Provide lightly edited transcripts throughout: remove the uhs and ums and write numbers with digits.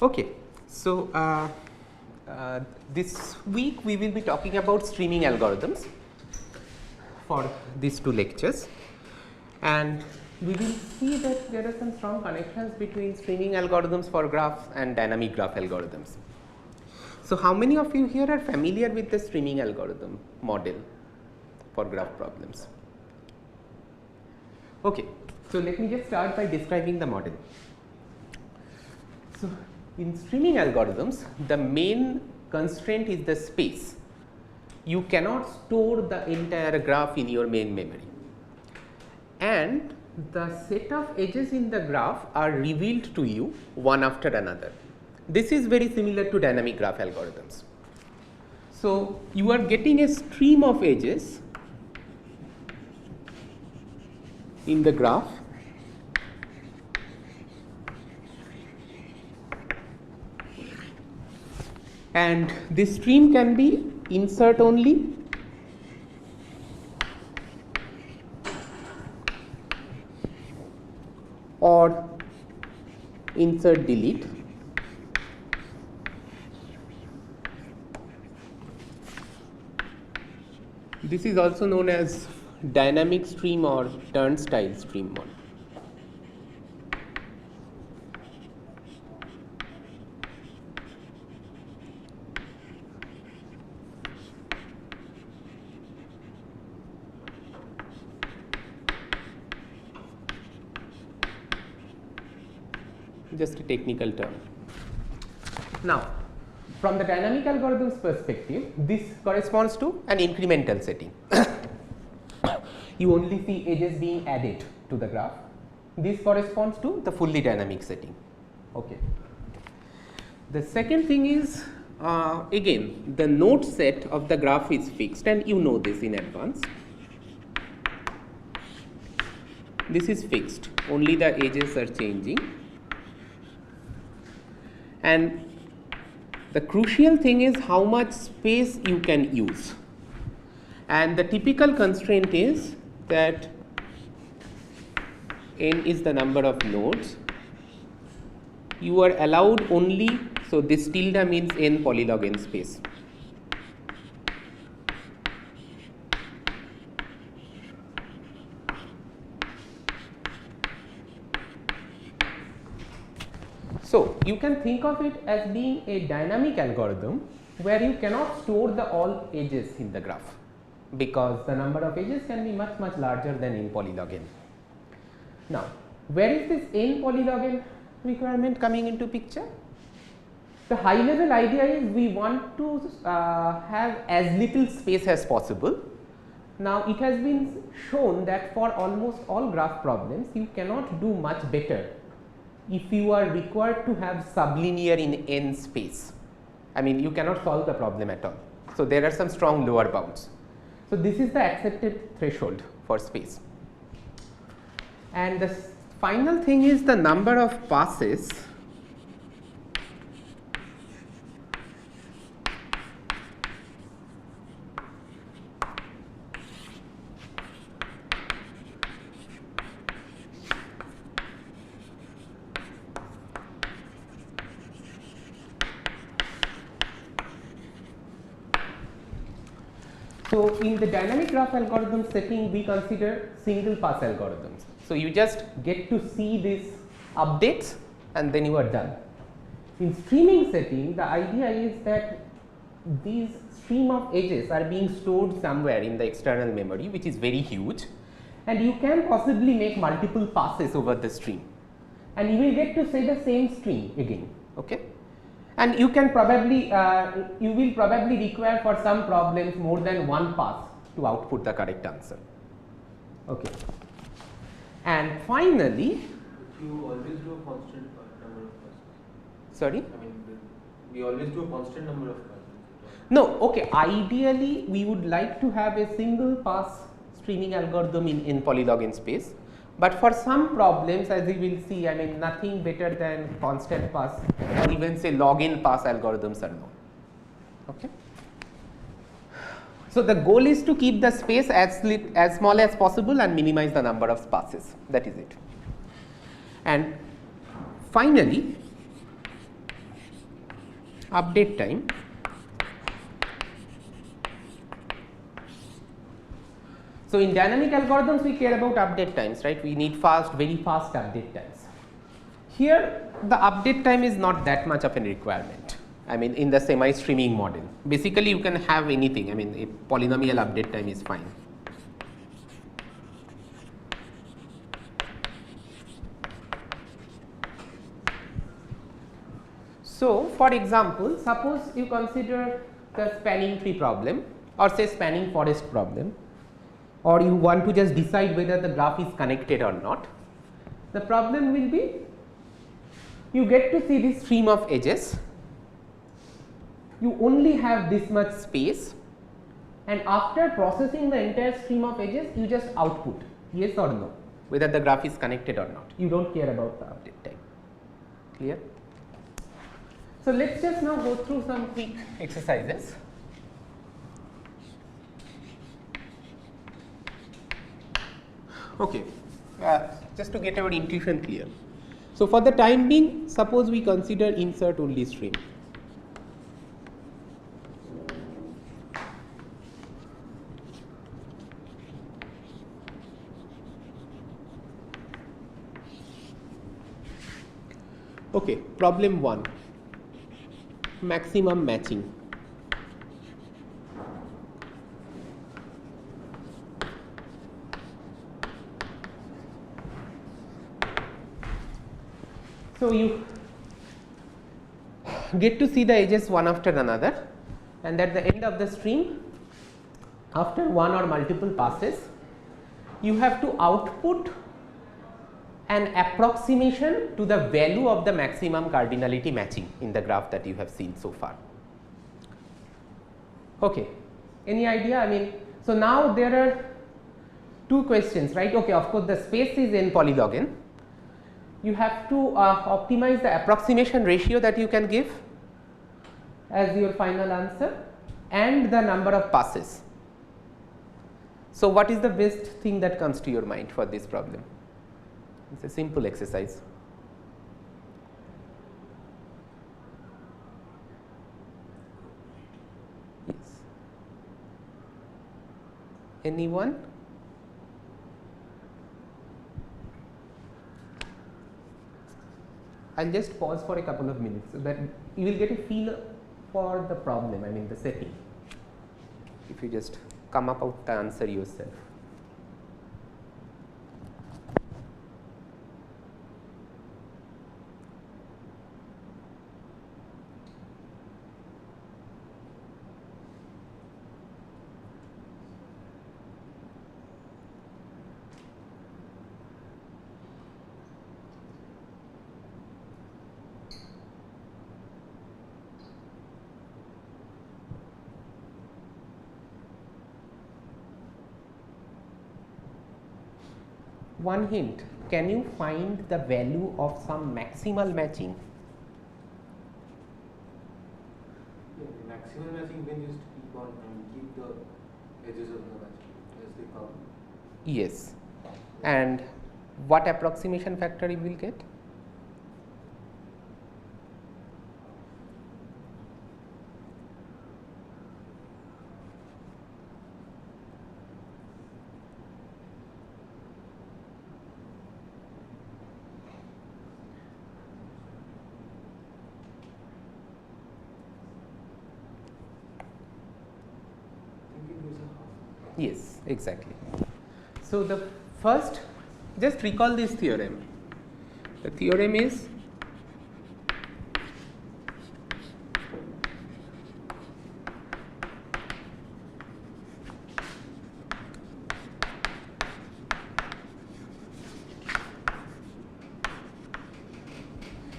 Okay, so this week we will be talking about streaming algorithms for these two lectures, and we will see that there are some strong connections between streaming algorithms for graphs and dynamic graph algorithms. So, how many of you here are familiar with the streaming algorithm model for graph problems? Okay, so let me just start by describing the model. So, in streaming algorithms, the main constraint is the space. You cannot store the entire graph in your main memory, and the set of edges in the graph are revealed to you one after another. This is very similar to dynamic graph algorithms. So, you are getting a stream of edges in the graph, and this stream can be insert only or insert delete. This is also known as dynamic stream or turnstile stream model. Just a technical term. Now, from the dynamic algorithms perspective, this corresponds to an incremental setting. You only see edges being added to the graph. This corresponds to the fully dynamic setting. Okay. The second thing is, again, the node set of the graph is fixed, and you know this in advance. This is fixed, only the edges are changing. And the crucial thing is how much space you can use, and the typical constraint is that n is the number of nodes. You are allowed only, so this tilde means n polylog n space. So, you can think of it as being a dynamic algorithm where you cannot store the all edges in the graph, because the number of edges can be much larger than n polylog n. Now, where is this n polylog n requirement coming into picture? The high level idea is we want to have as little space as possible. Now, it has been shown that for almost all graph problems you cannot do much better if you are required to have sublinear in n space. I mean, you cannot solve the problem at all. So, there are some strong lower bounds. So, this is the accepted threshold for space. And the final thing is the number of passes So, in the dynamic graph algorithm setting, we consider single pass algorithms. So, you just get to see these updates and then you are done. In streaming setting, the idea is that these stream of edges are being stored somewhere in the external memory, which is very huge, and you can possibly make multiple passes over the stream, and you will get to say the same stream again. Okay? And you can probably, you will probably require for some problems more than one pass to output the correct answer. Okay. And finally, you always do a constant number of passes. Sorry? I mean, we always do a constant number of passes. No, okay. Ideally, we would like to have a single pass streaming algorithm in polylog n space. But for some problems, as we will see, I mean, nothing better than constant pass or even say log n pass algorithms are known. Okay. So, the goal is to keep the space as small as possible and minimize the number of passes. That is it. And finally, update time. So in dynamic algorithms, we care about update times, right? We need fast, very fast update times. Here, the update time is not that much of a requirement. I mean, in the semi-streaming model, basically you can have anything. I mean, a polynomial update time is fine. So, for example, suppose you consider the spanning tree problem or say spanning forest problem, or you want to just decide whether the graph is connected or not. The problem will be, you get to see this stream of edges, you only have this much space, and after processing the entire stream of edges, you just output yes or no, whether the graph is connected or not. You don't care about the update time. Clear? So let's just now go through some quick exercises. Okay, just to get our intuition clear. So for the time being, suppose we consider insert only stream. Okay, problem 1, maximum matching. So you get to see the edges one after another, and at the end of the stream, after one or multiple passes, you have to output an approximation to the value of the maximum cardinality matching in the graph that you have seen so far. Okay, any idea? I mean, so now there are two questions, right? Okay, of course, the space is n polylog n. You have to optimize the approximation ratio that you can give as your final answer and the number of passes. So what is the best thing that comes to your mind for this problem? It's a simple exercise. Yes. Anyone? I'll just pause for a couple of minutes so that you will get a feel for the problem, I mean the setting, if you just come up with the answer yourself. One hint, can you find the value of some maximal matching? Yeah, the maximal matching can just keep on keep the edges of the matching as they come. Yes. And what approximation factor you will get? Yes, exactly. So the first, just recall this theorem. The theorem is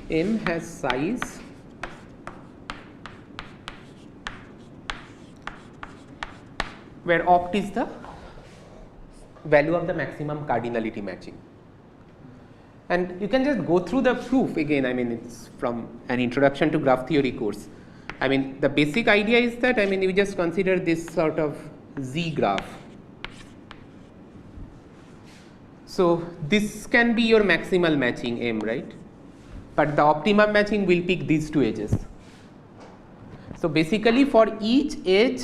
M has size where opt is the value of the maximum cardinality matching. And you can just go through the proof again. I mean, it's from an introduction to graph theory course. I mean, the basic idea is that, I mean, you just consider this sort of Z graph. So this can be your maximal matching M, right? But the optimum matching will pick these two edges. So, basically for each edge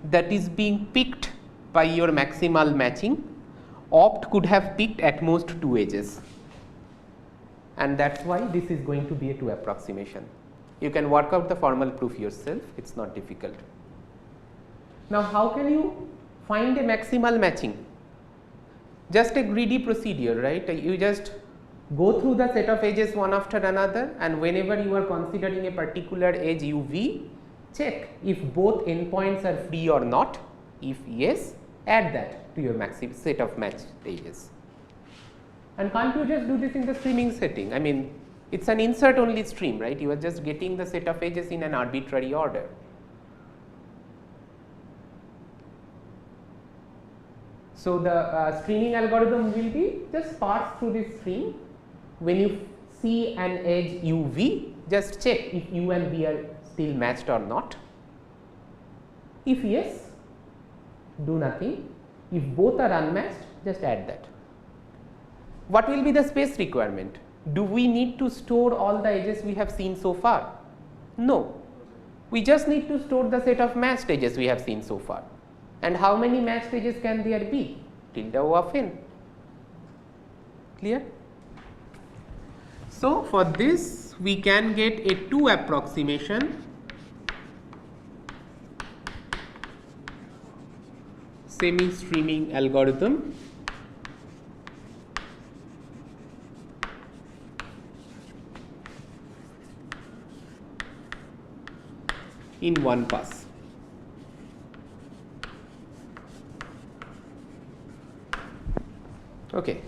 that is being picked by your maximal matching, opt could have picked at most 2 edges, and that is why this is going to be a 2 approximation. You can work out the formal proof yourself, it is not difficult. Now, how can you find a maximal matching? Just a greedy procedure, right? You just go through the set of edges one after another, and whenever you are considering a particular edge uv, check if both endpoints are free or not. If yes, add that to your set of matched edges. And can't you just do this in the streaming setting? I mean, it is an insert only stream, right? You are just getting the set of edges in an arbitrary order. So, the streaming algorithm will be just parse through this stream. When you see an edge uv, just check if u and v are still matched or not. If yes, do nothing. If both are unmatched, just add that. What will be the space requirement? Do we need to store all the edges we have seen so far? No. We just need to store the set of matched edges we have seen so far. And how many matched edges can there be? Tilde O of n. Clear? So, for this we can get a 2 approximation semi-streaming algorithm in one pass. Okay.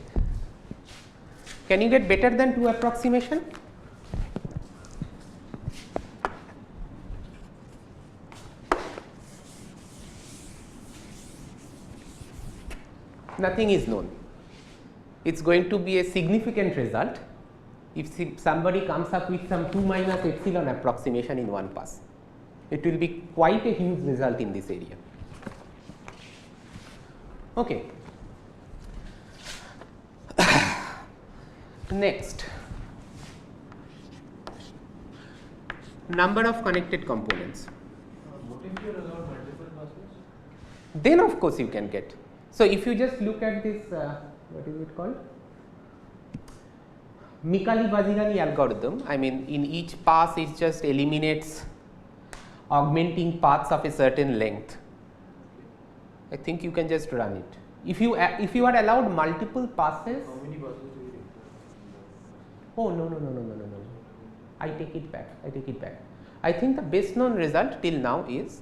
Can you get better than 2 approximation? Nothing is known. It is going to be a significant result if somebody comes up with some 2 minus epsilon approximation in one pass. It will be quite a huge result in this area. Okay. Next, number of connected components. What if you are allowed multiple passes? Then of course you can get. So, if you just look at this, what is it called? Mikali-Vazirani algorithm, I mean in each pass it just eliminates augmenting paths of a certain length. I think you can just run it. If you are allowed multiple passes. How many passes do you require? Oh no. I take it back. I think the best known result till now is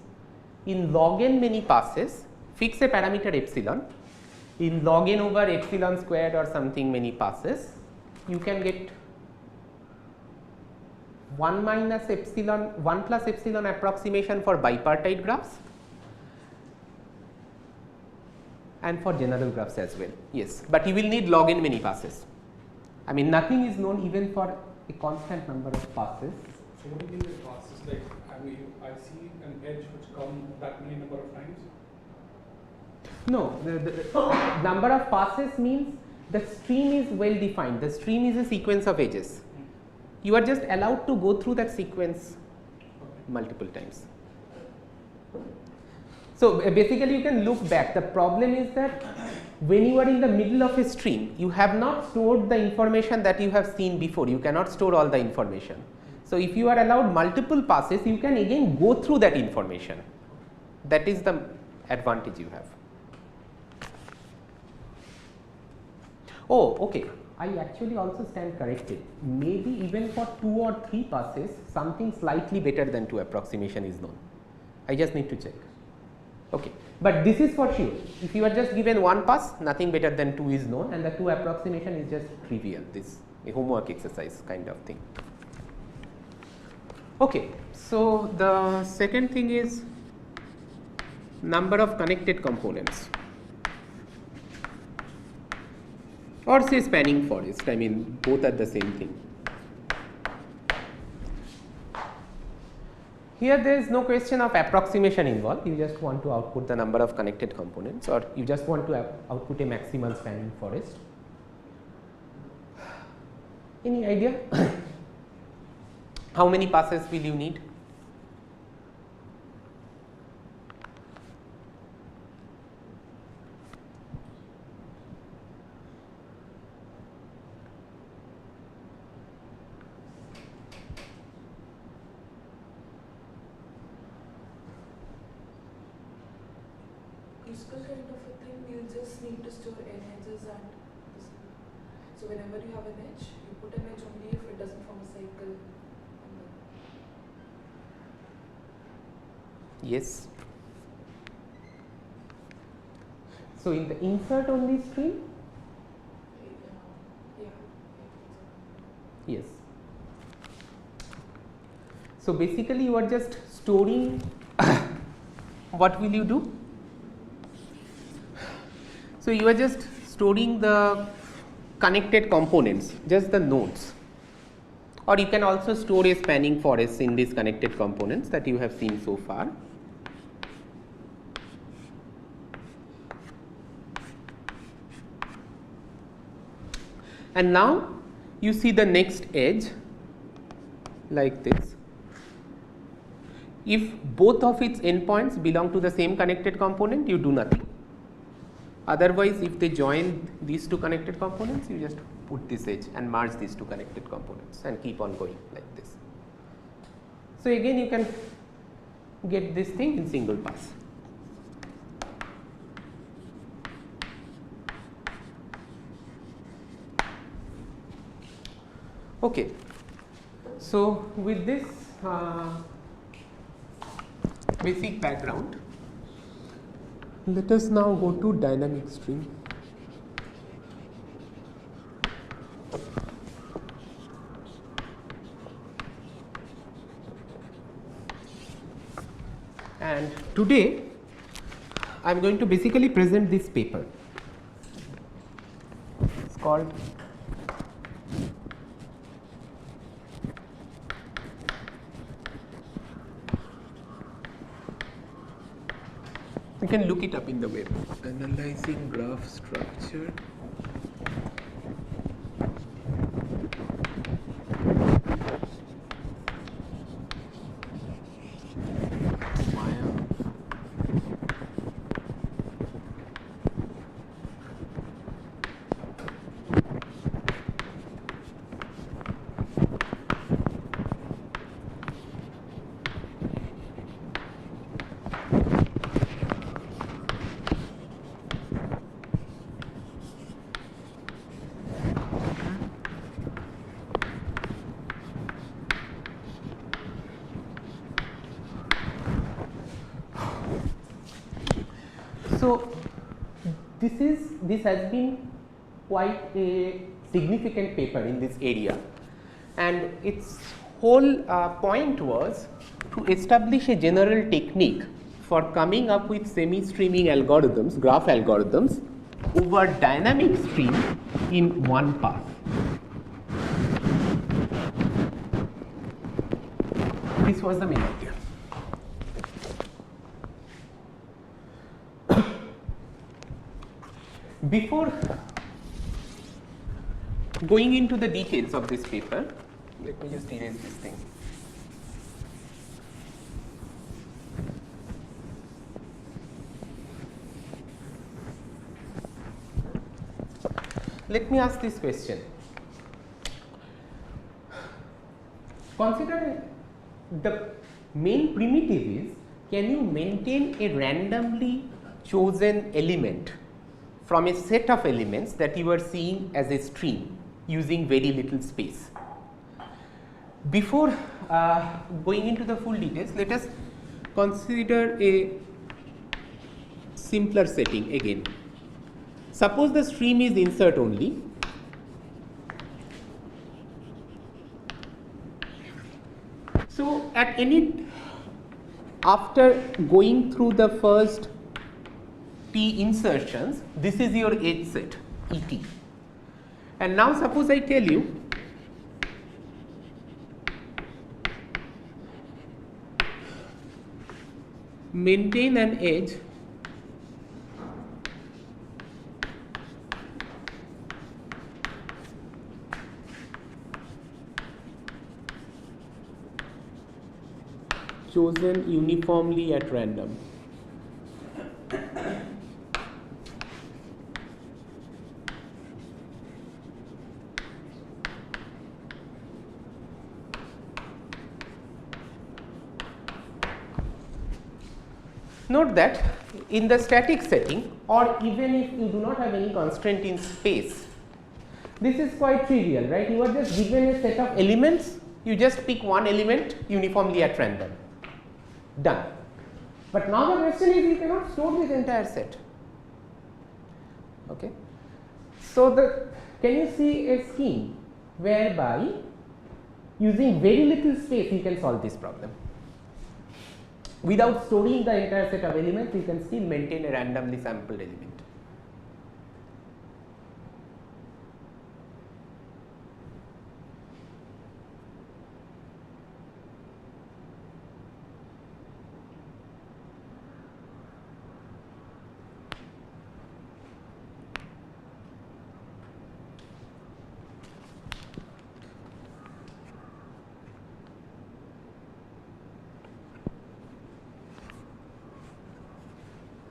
in log n many passes, fix a parameter epsilon, in log n over epsilon squared or something many passes, you can get 1 minus epsilon 1 plus epsilon approximation for bipartite graphs and for general graphs as well. Yes, but you will need log n many passes. I mean nothing is known even for a constant number of passes. So what do you mean by passes? Like I see an edge which come that many number of times? No, the number of passes means the stream is well defined. The stream is a sequence of edges. You are just allowed to go through that sequence multiple times. So basically you can look back. The problem is that when you are in the middle of a stream, you have not stored the information that you have seen before. You cannot store all the information. So if you are allowed multiple passes, you can again go through that information. That is the advantage you have. Oh, okay. I actually also stand corrected. Maybe even for 2 or 3 passes, something slightly better than 2 approximation is known. I just need to check. Okay, but this is for sure. If you are just given 1 pass, nothing better than 2 is known, and the 2 approximation is just trivial. This a homework exercise kind of thing. Okay, so the second thing is number of connected components, or say spanning forest. I mean both are the same thing. Here there is no question of approximation involved. You just want to output the number of connected components, or you just want to output a maximal spanning forest. Any idea? How many passes will you need? useful kind of a thing, we'll just need to store n edges and this. So whenever you have an edge, you put an edge only if it doesn't form a cycle. Yes. So in the insert only stream, yes. So basically you are just storing what will you do? So you are just storing the connected components, just the nodes, or you can also store a spanning forest in these connected components that you have seen so far. And now you see the next edge like this. If both of its endpoints belong to the same connected component, you do nothing. Otherwise, if they join these two connected components, you just put this edge and merge these two connected components and keep on going like this. So again, you can get this thing in single pass. Okay, so with this basic background, let us now go to dynamic stream. And today I am going to basically present this paper. It's called you can look it up in the web. Analyzing graph structure. So this has been quite a significant paper in this area, and its whole point was to establish a general technique for coming up with semi-streaming algorithms, graph algorithms over dynamic stream in one path. This was the main idea. Before going into the details of this paper, let me just erase this thing. Let me ask this question. Consider the main primitive is, can you maintain a randomly chosen element from a set of elements that you are seeing as a stream using very little space? Before going into the full details, let us consider a simpler setting again. Suppose the stream is insert only. So at after going through the first T insertions, this is your edge set ET. And now suppose I tell you maintain an edge chosen uniformly at random. Note that in the static setting, or even if you do not have any constraint in space, this is quite trivial, right? You are just given a set of elements, you just pick one element uniformly at random, done. But now the question is, you cannot store this entire set. Okay. So can you see a scheme whereby using very little space you can solve this problem? Without storing the entire set of elements, you can still maintain a randomly sampled element.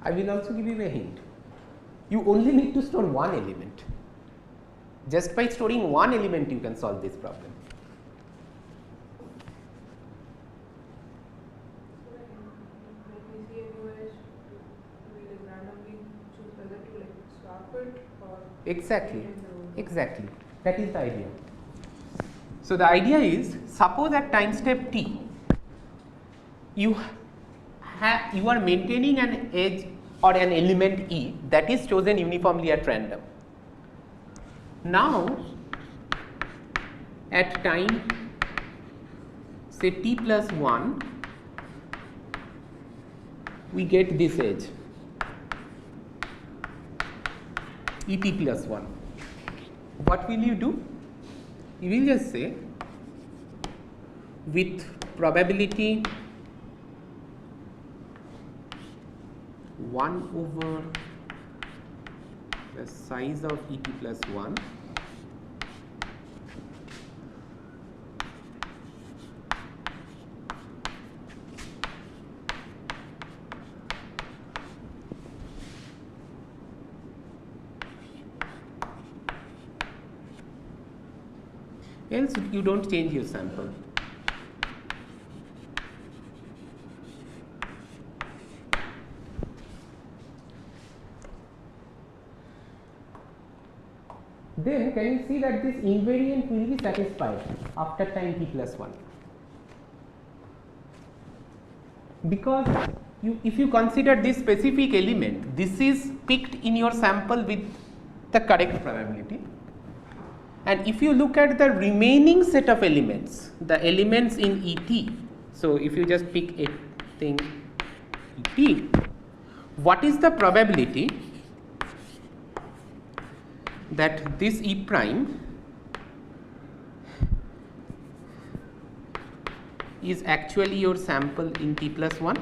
I will also give you a hint. You only need to store one element. Just by storing one element, you can solve this problem. When we see a new edge, do we like randomly choose whether to like swap it or Exactly. Exactly. That is the idea. So the idea is, suppose at time step t, you are maintaining an edge or an element E that is chosen uniformly at random. Now, at time say t plus 1, we get this edge Et plus 1. What will you do? You will just say, with probability 1 over the size of Et plus 1 else you don't change your sample. Then can you see that this invariant will be satisfied after time t plus 1? Because if you consider this specific element, this is picked in your sample with the correct probability. And if you look at the remaining set of elements, the elements in Et, so if you just pick a thing Et, what is the probability that this E prime is actually your sample in t plus 1?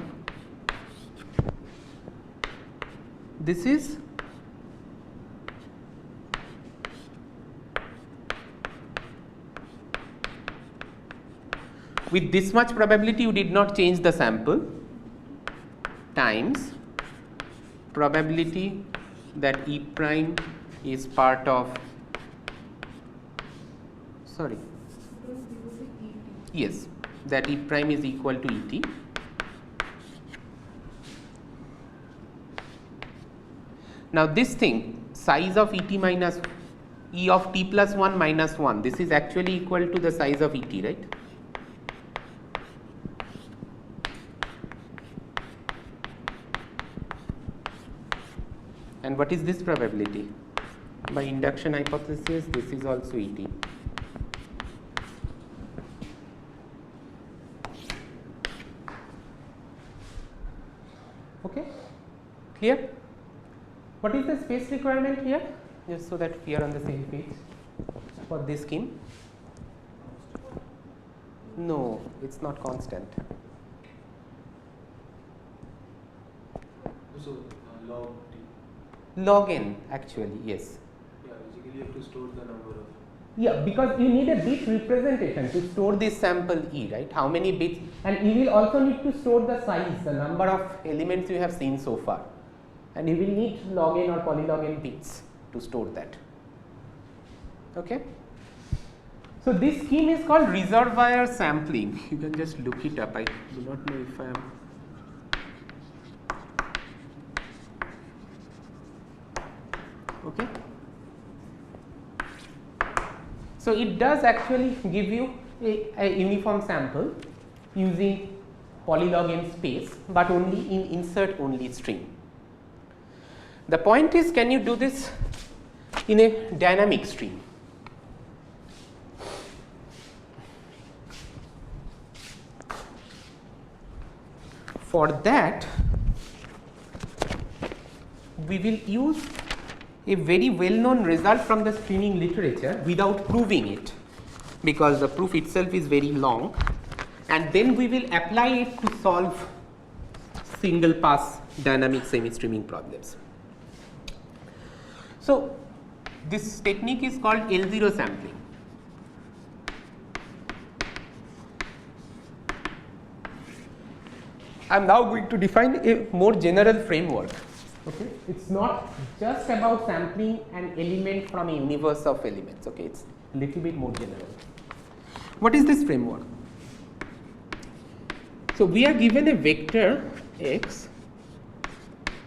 This is with this much probability you did not change the sample times probability that E prime is part of, sorry, yes, that E prime is equal to Et. Now this thing, size of Et minus E of t plus 1 minus 1, this is actually equal to the size of Et, right? And what is this probability? By induction hypothesis, this is also Et. Okay, clear? What is the space requirement here? Just so that we are on the same page for this scheme. No, it's not constant. So log t. Log n, actually, yes. Yeah, basically you have to store the number of. Yeah, because you need a bit representation to store this sample E, right? How many bits, and you will also need to store the size, the number of elements you have seen so far, and you will need log n or polylog n bits to store that. Okay. So this scheme is called reservoir sampling. You can just look it up. I do not know if I am Okay. So it does actually give you a uniform sample using polylog n space, but only in insert only string. The point is, can you do this in a dynamic stream? For that, we will use a very well known result from the streaming literature without proving it, because the proof itself is very long, and then we will apply it to solve single pass dynamic semi streaming problems. So, this technique is called L0 sampling. I am now going to define a more general framework. Okay, it's not just about sampling an element from a universe of elements. Okay, it's a little bit more general. What is this framework? So we are given a vector x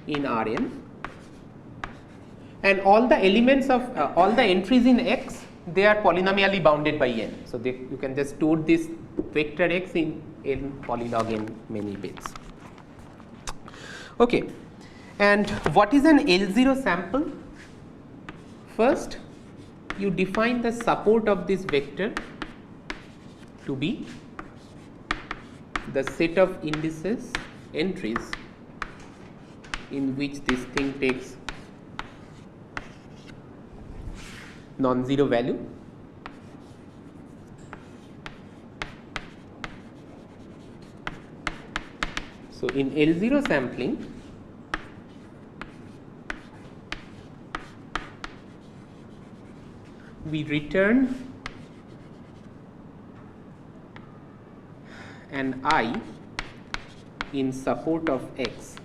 in Rn, and all the elements of all the entries in x, they are polynomially bounded by n. So you can just store this vector x in n polylog n many bits. Okay. And what is an L0 sample? First, you define the support of this vector to be the set of indices entries in which this thing takes non-zero value. So in L0 sampling, we return an I in support of x.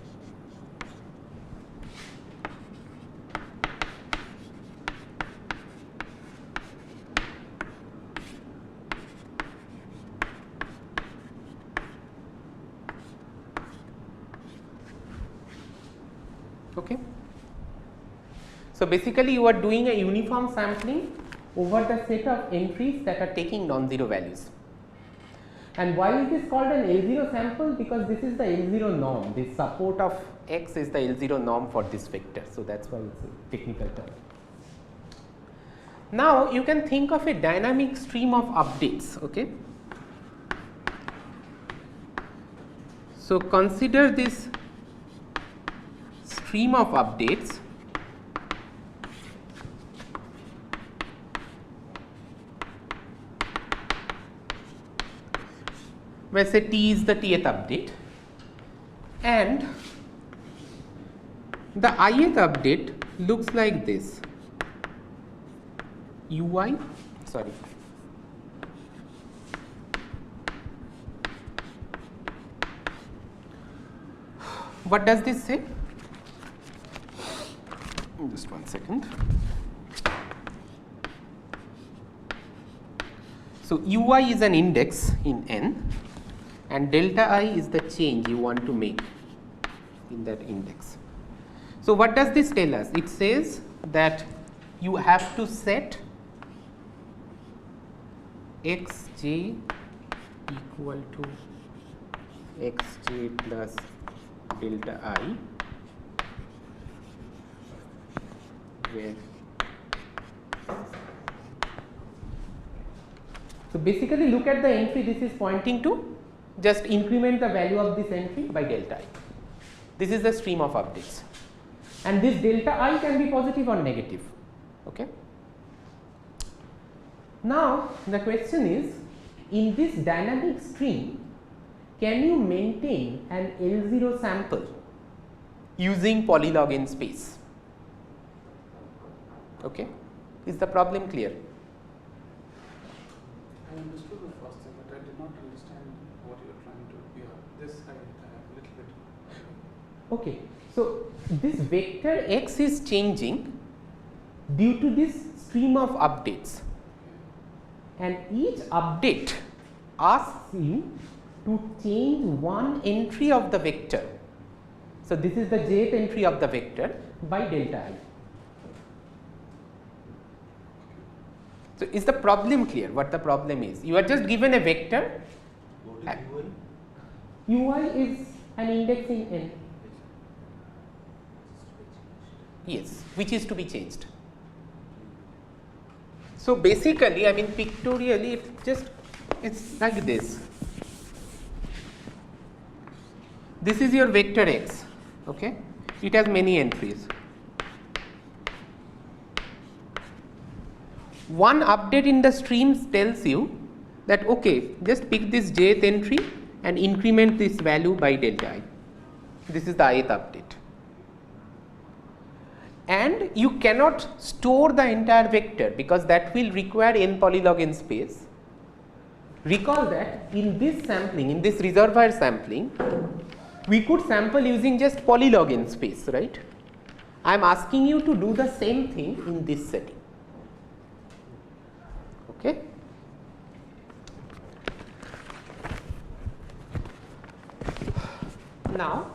Okay. So basically you are doing a uniform sampling over the set of entries that are taking non-zero values. And why is this called an L0 sample? Because this is the L0 norm. This support of x is the L0 norm for this vector. So that's why it's a technical term. Now you can think of a dynamic stream of updates. Okay. So consider this stream of updates where say t is the tth update, and the ith update looks like this. Ui, sorry. What does this say? Just one second. So ui is an index in n, and delta I is the change you want to make in that index. So what does this tell us? It says that you have to set xj equal to xj plus delta I, where so basically look at the entry this is pointing to, just increment the value of this entry by delta I. This is the stream of updates, and this delta I can be positive or negative. Okay. Now the question is, in this dynamic stream, can you maintain an L0 sample using polylog n space? Okay. Is the problem clear? I understood the first thing, but I did not understand what you are trying to. Yeah, this I a little bit. Okay. So this vector x is changing due to this stream of updates, and each update asks you to change one entry of the vector. So this is the jth entry of the vector by delta I. So, is the problem clear? What the problem is? You are just given a vector. What is UI? UI is an index in N. Yes, which is to be changed. So, basically, I mean pictorially it's like this. This is your vector x, okay? It has many entries. One update in the streams tells you that okay, just pick this jth entry and increment this value by delta I. This is the ith update. And you cannot store the entire vector because that will require n polylog n space. Recall that in this sampling, in this reservoir sampling, we could sample using just polylog n space, right? I am asking you to do the same thing in this setting. Okay. Now,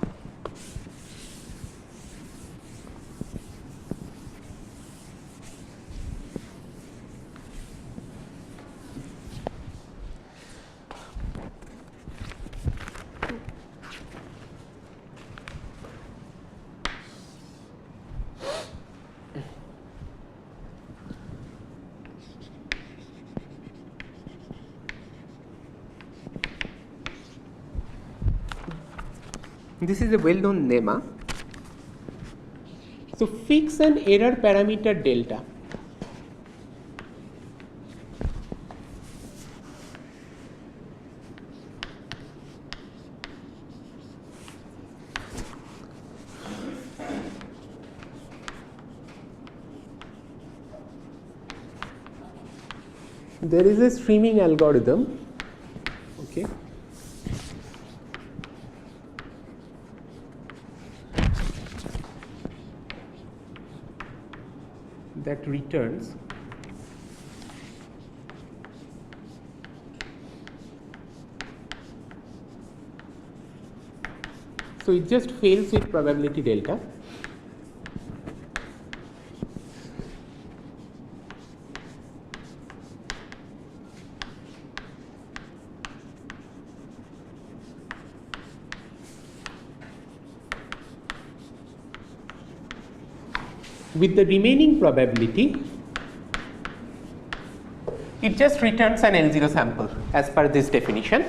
this is a well-known lemma. So, fix an error parameter delta. There is a streaming algorithm, okay, that returns so it just fails with probability delta. With the remaining probability, it just returns an L0 sample as per this definition,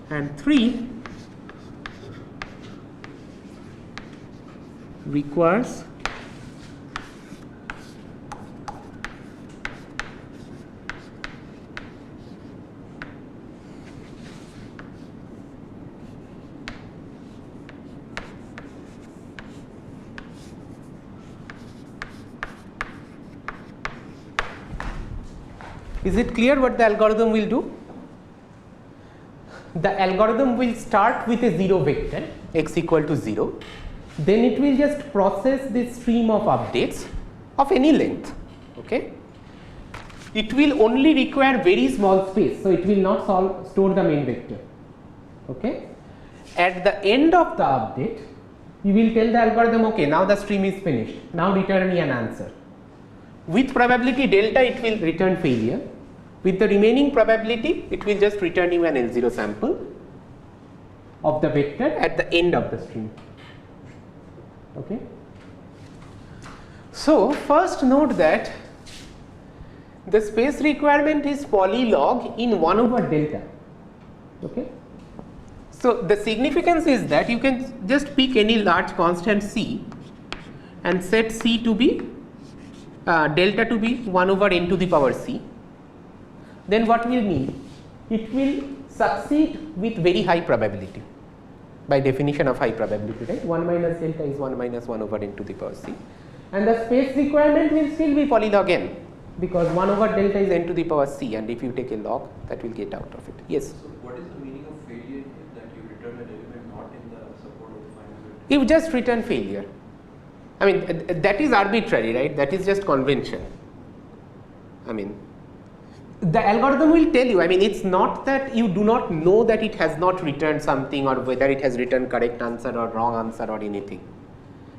and 3 requires Is it clear what the algorithm will do? The algorithm will start with a 0 vector x equal to 0, then it will just process this stream of updates of any length, okay. It will only require very small space, so it will not store the main vector, okay. At the end of the update, you will tell the algorithm, okay, now the stream is finished, now return me an answer. With probability delta, it will return failure. With the remaining probability, it will just return you an L0 sample of the vector at the end of the stream, okay. So, first note that the space requirement is polylog in 1 over delta, okay. So, the significance is that you can just pick any large constant c and set c to be delta to be 1 over n to the power c. Then what will mean? It will succeed with very high probability, by definition of high probability, right. 1 minus delta is 1 minus 1 over n to the power c, and the space requirement will still be polylog n, because 1 over delta is n to the power c, and if you take a log, that will get out of it. Yes. So what is the meaning of failure here, that you return an element not in the support of the final vector? You just return failure. I mean, that is arbitrary, right? That is just convention. I mean, the algorithm will tell you, I mean, it's not that you do not know that it has not returned something, or whether it has returned correct answer or wrong answer or anything.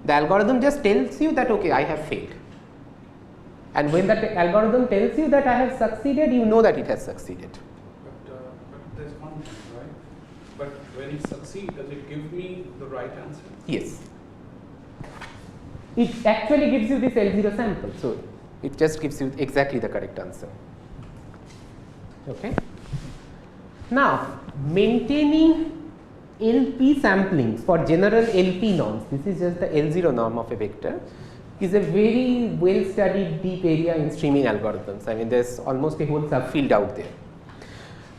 The algorithm just tells you that, okay, I have failed. And when the algorithm tells you that I have succeeded, you know that it has succeeded. But there's one thing, right? But when it succeeds, does it give me the right answer? Yes. It actually gives you this L0 sample, so it just gives you exactly the correct answer. Okay. Now, maintaining LP samplings for general LP norms, this is just the L0 norm of a vector, is a very well studied deep area in streaming algorithms. I mean, there's almost a whole subfield out there.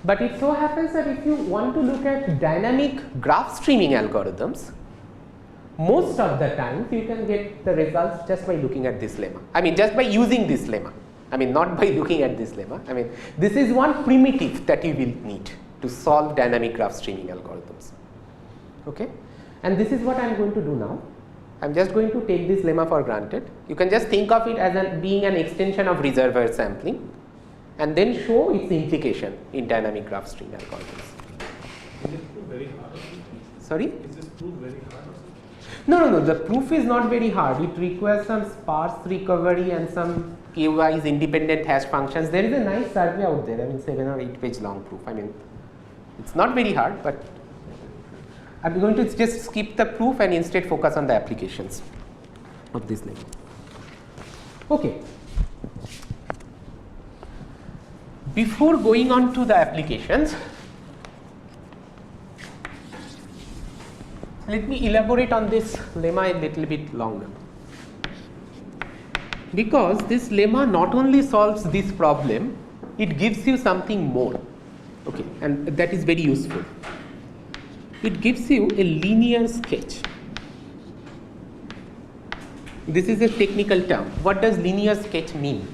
But it so happens that if you want to look at dynamic graph streaming algorithms, most of the times you can get the results just by looking at this lemma. I mean, just by using this lemma. I mean, not by looking at this lemma. I mean, this is one primitive that you will need to solve dynamic graph streaming algorithms. Okay? And this is what I am going to do now. I am just going to take this lemma for granted. You can just think of it as being an extension of reservoir sampling and then show its implication in dynamic graph streaming algorithms. Is this proof very hard or something? Sorry? Is this proof very hard or something? No, the proof is not very hard. It requires some sparse recovery and some k-wise independent hash functions. There is a nice survey out there, I mean 7 or 8 page long proof. I mean, it's not very hard, but I'm going to just skip the proof and instead focus on the applications of this lemma. Okay. Before going on to the applications, let me elaborate on this lemma a little bit longer. Because this lemma not only solves this problem, it gives you something more. Okay, and that is very useful. It gives you a linear sketch. This is a technical term. What does linear sketch mean?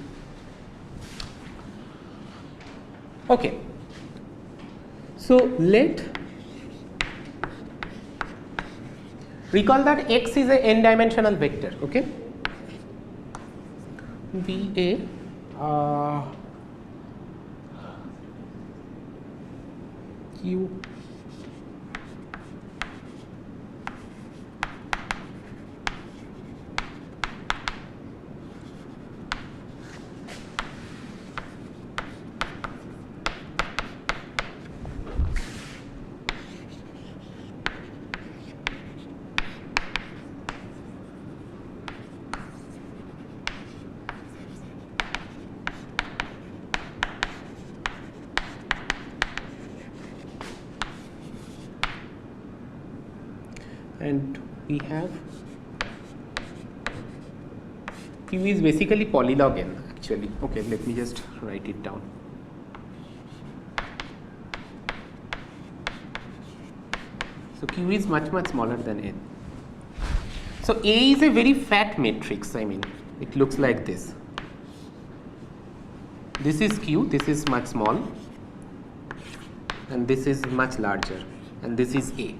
Okay. So recall that X is a n-dimensional vector, okay? Be a Q and we have Q is basically polylog n actually. Okay, let me just write it down. So Q is much smaller than n. So A is a very fat matrix. I mean, it looks like this. This is Q, this is much small, and this is much larger, and this is A.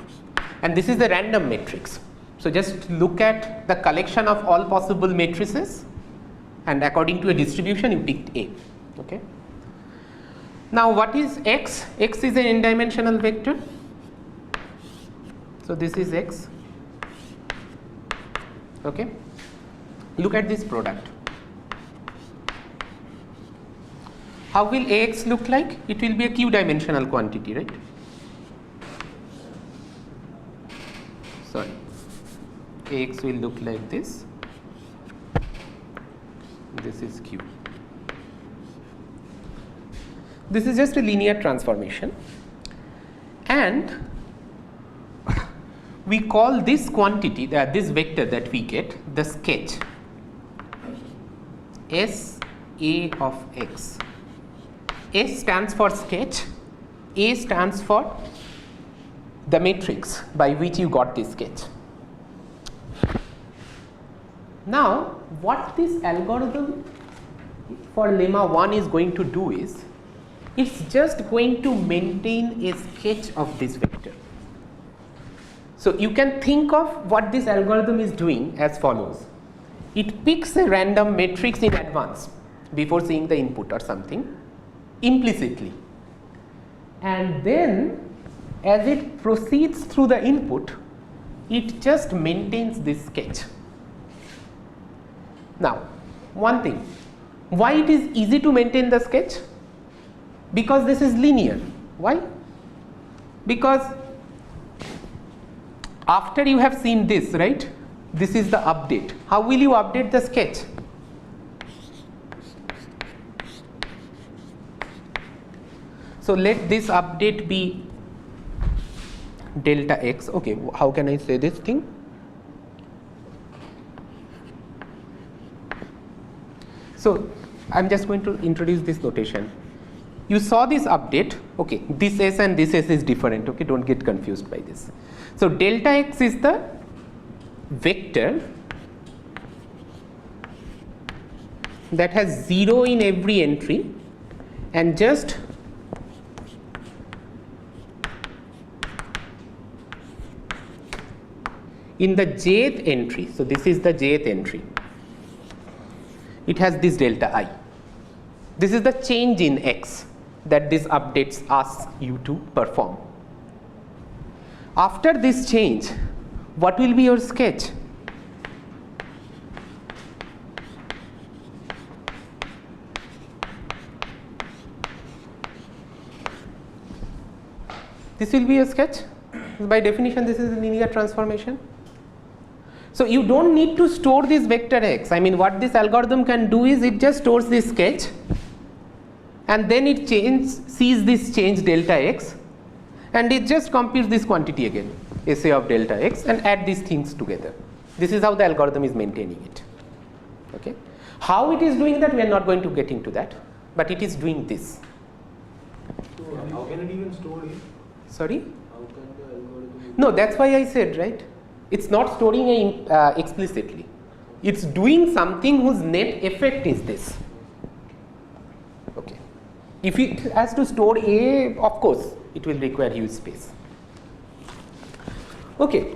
And this is the random matrix. So just look at the collection of all possible matrices, and according to a distribution you picked A. Okay. Now what is X? X is an n-dimensional vector. So this is X. Okay. Look at this product. How will Ax look like? It will be a q-dimensional quantity, right? Sorry. Ax will look like this. This is q. This is just a linear transformation, and we call this quantity, this vector that we get, the sketch S A of x. S stands for sketch, A stands for the matrix by which you got this sketch. Now, what this algorithm for lemma 1 is going to do is, it's just going to maintain a sketch of this vector. So you can think of what this algorithm is doing as follows. It picks a random matrix in advance before seeing the input or something implicitly, and then as it proceeds through the input, it just maintains this sketch. Now, one thing, Why it is easy to maintain the sketch? Because this is linear. Why? Because after you have seen this, right, this is the update. How will you update the sketch? So let this update be delta x. Okay, how can I say this thing? So I'm just going to introduce this notation. You saw this update. Okay, this s and this s is different. Okay, don't get confused by this. So delta x is the vector that has 0 in every entry and just in the jth entry. So this is the jth entry. It has this delta I. This is the change in x that this updates asks you to perform. After this change, what will be your sketch? This will be a sketch. By definition, this is a linear transformation. So you don't need to store this vector x. I mean, what this algorithm can do is it just stores this sketch and then it sees this change delta x and it just computes this quantity again, SA of delta x, and add these things together. This is how the algorithm is maintaining it. Okay. How it is doing that, we are not going to get into that, but it is doing this. So how can it even store it? Sorry? How can the algorithm? No, that's why I said, right? It's not storing a explicitly. It's doing something whose net effect is this. Okay. If it has to store A, of course, it will require huge space. Okay.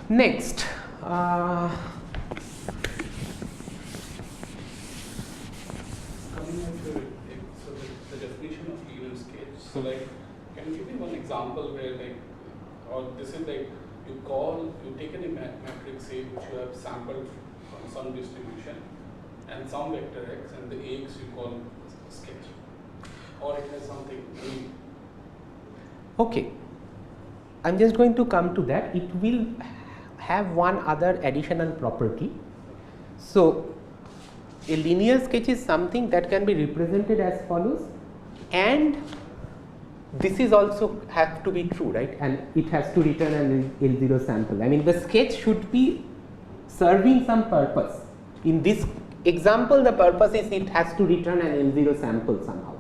Next. Coming into it, so the definition of linear sketch. So like, can you give me one example where like, or this is like, you take any matrix A which you have sampled from some distribution and some vector x, and the Ax you call a sketch, or it has something. Okay. I'm just going to come to that. It will have one other additional property. So a linear sketch is something that can be represented as follows, and this is also have to be true, right? And it has to return an L0 sample. I mean, the sketch should be serving some purpose. In this example, the purpose is it has to return an L0 sample somehow.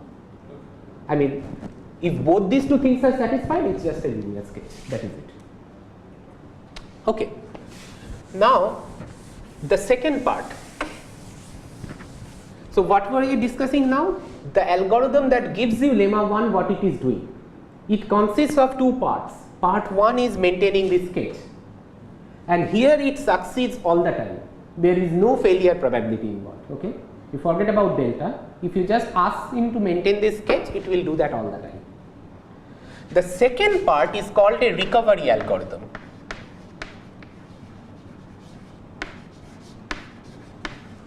I mean, if both these two things are satisfied, it's just a linear sketch. That is it. Okay. Now, the second part. So what were you discussing now? The algorithm that gives you lemma 1, what it is doing. It consists of two parts. Part 1 is maintaining this sketch. And here it succeeds all the time. There is no failure probability involved. Okay? You forget about delta. If you just ask him to maintain this sketch, it will do that all the time. The second part is called a recovery algorithm.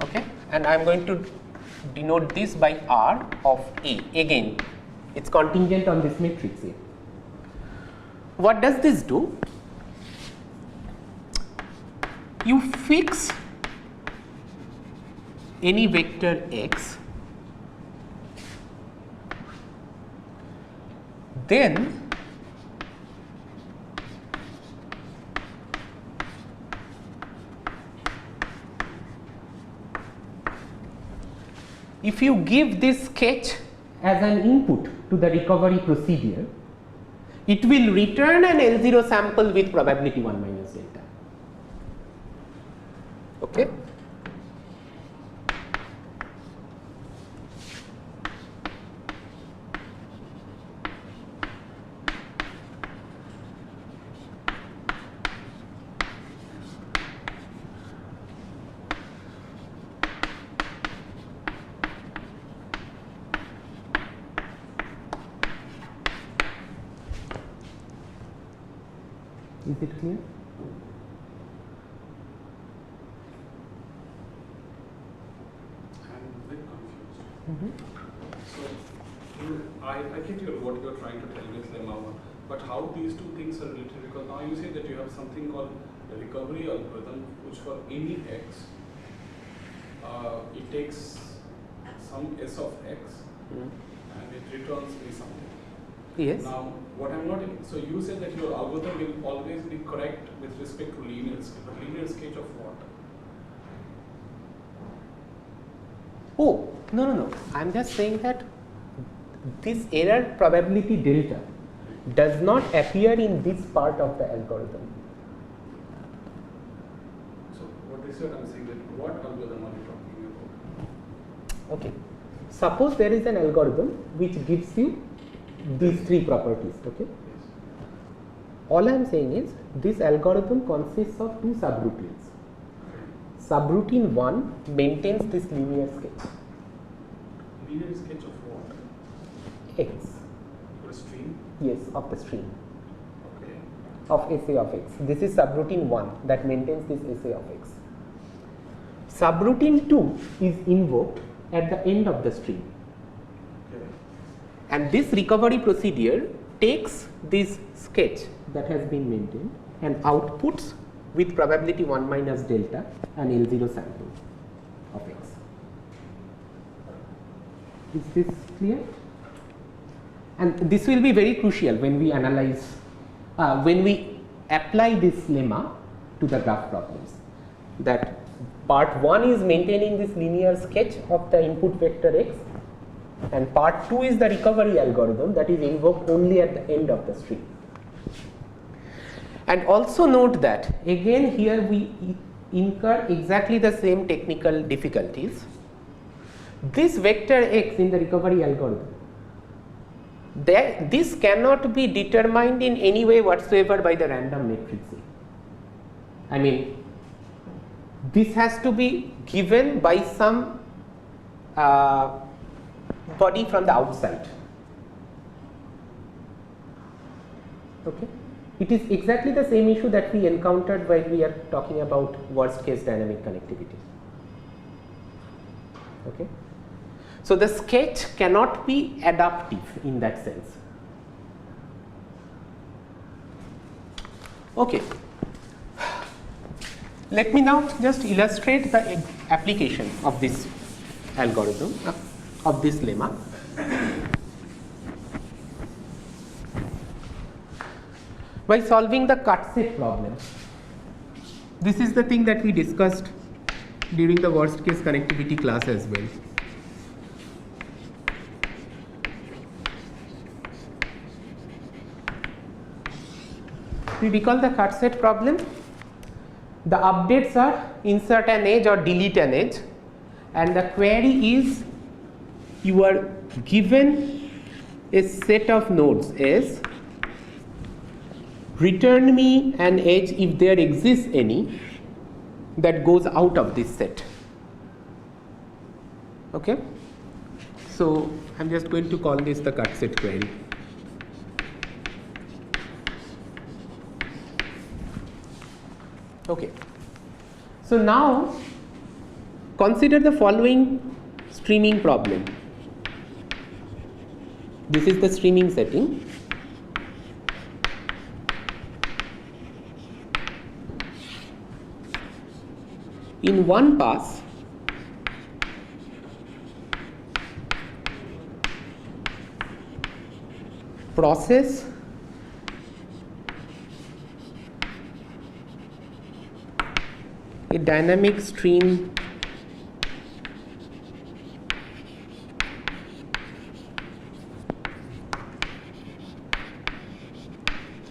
Okay? And I am going to denote this by R of A. Again, it's contingent on this matrix A. What does this do? You fix any vector x, then if you give this sketch as an input to the recovery procedure, it will return an L0 sample with probability 1 minus delta. Okay? Is it clear? So, I get what you're trying to tell with lemma, but how these two things are related? Because now you say that you have something called a recovery algorithm, which for any x, it takes some s of x and it returns me something. Yes. Now, what I'm not, so you said that your algorithm will always be correct with respect to linear sketch, but linear sketch of what? Oh, no. I'm just saying that this error probability delta does not appear in this part of the algorithm. So, what is what I'm saying, that what algorithm are you talking about? Okay. Suppose there is an algorithm which gives you these three properties. Okay. All I am saying is this algorithm consists of two subroutines. Subroutine 1 maintains this linear sketch. Linear sketch of what? X. For a stream? Yes, of the stream. Okay. Of SA of X. This is subroutine 1 that maintains this SA of X. Subroutine 2 is invoked at the end of the stream. Okay. And this recovery procedure takes this sketch that has been maintained and outputs with probability 1 minus delta an L0 sample of X. Is this clear? And this will be very crucial when we analyze, when we apply this lemma to the graph problems. That part 1 is maintaining this linear sketch of the input vector X, and part 2 is the recovery algorithm that is invoked only at the end of the stream. And also note that again here we incur exactly the same technical difficulties. This vector X in the recovery algorithm, this cannot be determined in any way whatsoever by the random matrix A. I mean, this has to be given by some body from the outside. Okay. It is exactly the same issue that we encountered while we are talking about worst case dynamic connectivity. Okay. So, the sketch cannot be adaptive in that sense. Okay. Let me now just illustrate the application of this algorithm, of this lemma. By solving the cut set problem. This is the thing that we discussed during the worst case connectivity class as well. We recall the cut set problem. The updates are insert an edge or delete an edge, and the query is you are given a set of nodes as return me an edge if there exists any that goes out of this set. Okay. So, I am just going to call this the cut set query. Okay. So, now consider the following streaming problem. This is the streaming setting. In one pass, process a dynamic stream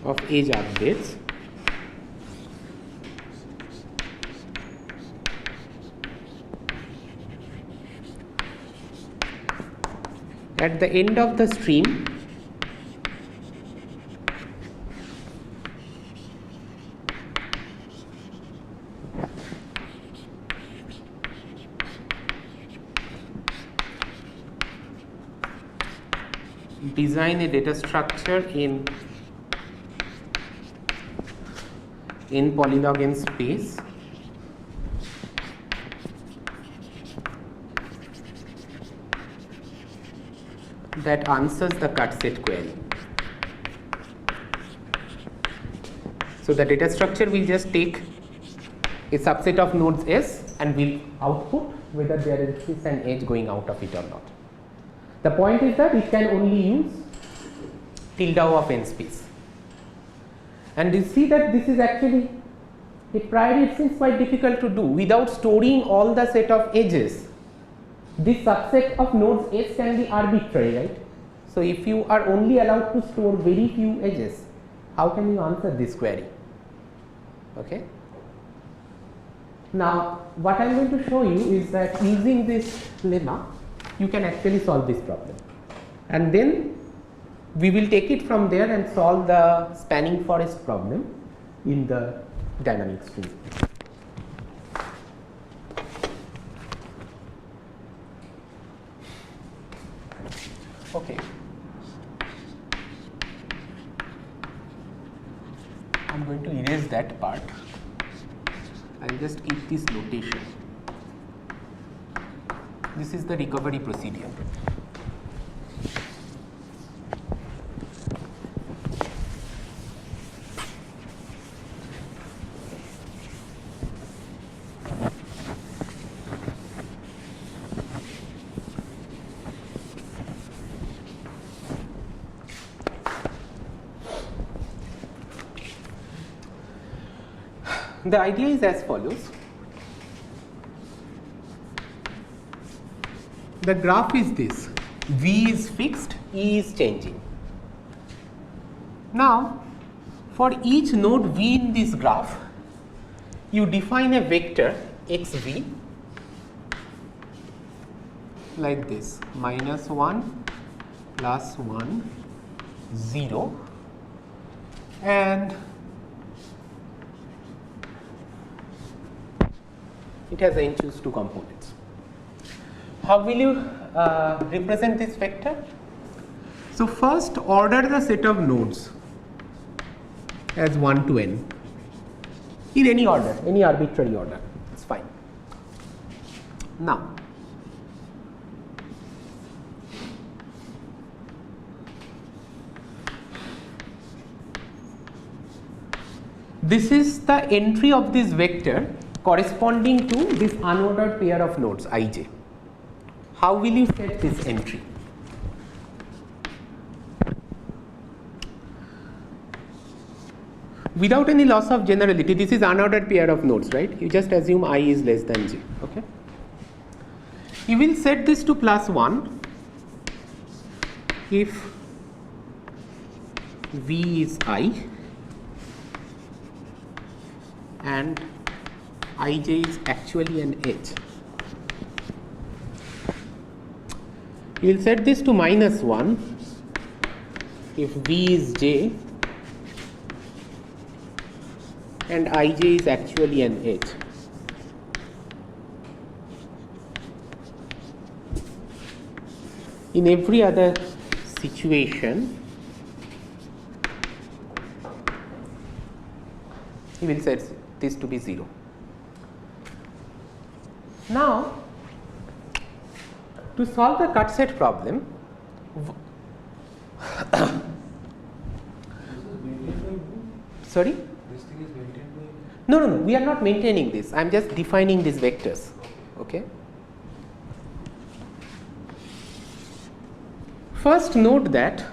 of edge updates at the end of the stream. Design a data structure in polylog n space that answers the cut set query. So the data structure will just take a subset of nodes S and will output whether there is an edge going out of it or not. The point is that it can only use tilde of n space. And you see that this is actually a priori it seems quite difficult to do without storing all the set of edges. This subset of nodes S can be arbitrary, right? So if you are only allowed to store very few edges, how can you answer this query? Okay. Now what I am going to show you is that using this lemma you can actually solve this problem, and then we will take it from there and solve the spanning forest problem in the dynamic stream. Okay. I am going to erase that part. I will just keep this notation. This is the recovery procedure. The idea is as follows. The graph is this, V is fixed, E is changing. Now, for each node V in this graph, you define a vector xv like this, -1, +1, 0, and it has n choose 2 components. How will you represent this vector? So first order the set of nodes as 1 to n in any order, any arbitrary order, it's fine. Now this is the entry of this vector corresponding to this unordered pair of nodes ij. How will you set this entry? Without any loss of generality, this is unordered pair of nodes, right? You just assume I is less than j, okay? You will set this to +1 if V is I and ij is actually an edge. You will set this to -1 if V is j and ij is actually an edge. In every other situation, you will set this to be 0. Now, to solve the cut set problem, sorry? This thing is maintained by. No, we are not maintaining this. I am just defining these vectors. Okay. First, note that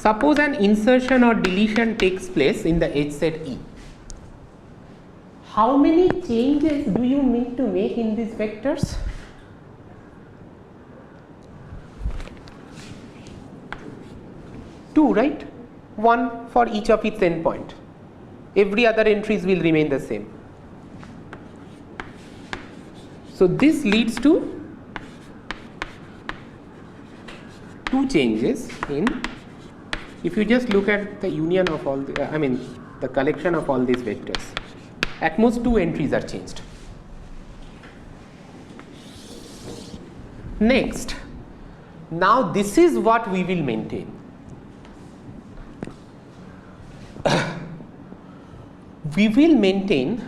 suppose an insertion or deletion takes place in the edge set E. How many changes do you need to make in these vectors? Two, right? One for each of its endpoint. Every other entries will remain the same. So this leads to 2 changes in, if you just look at the union of all the, the collection of all these vectors, at most 2 entries are changed. Next, now this is what we will maintain. we will maintain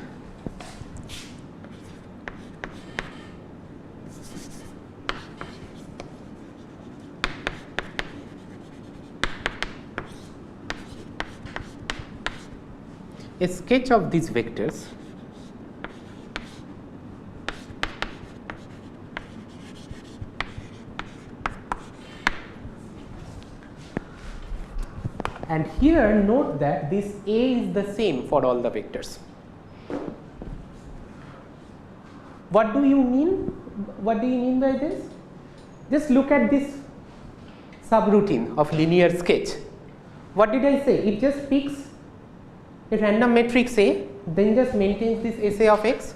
a sketch of these vectors and here note that this A is the same for all the vectors. What do you mean? What do you mean by this? Just look at this subroutine of linear sketch. What did I say? It just picks a random matrix A, then just maintains this SA of x,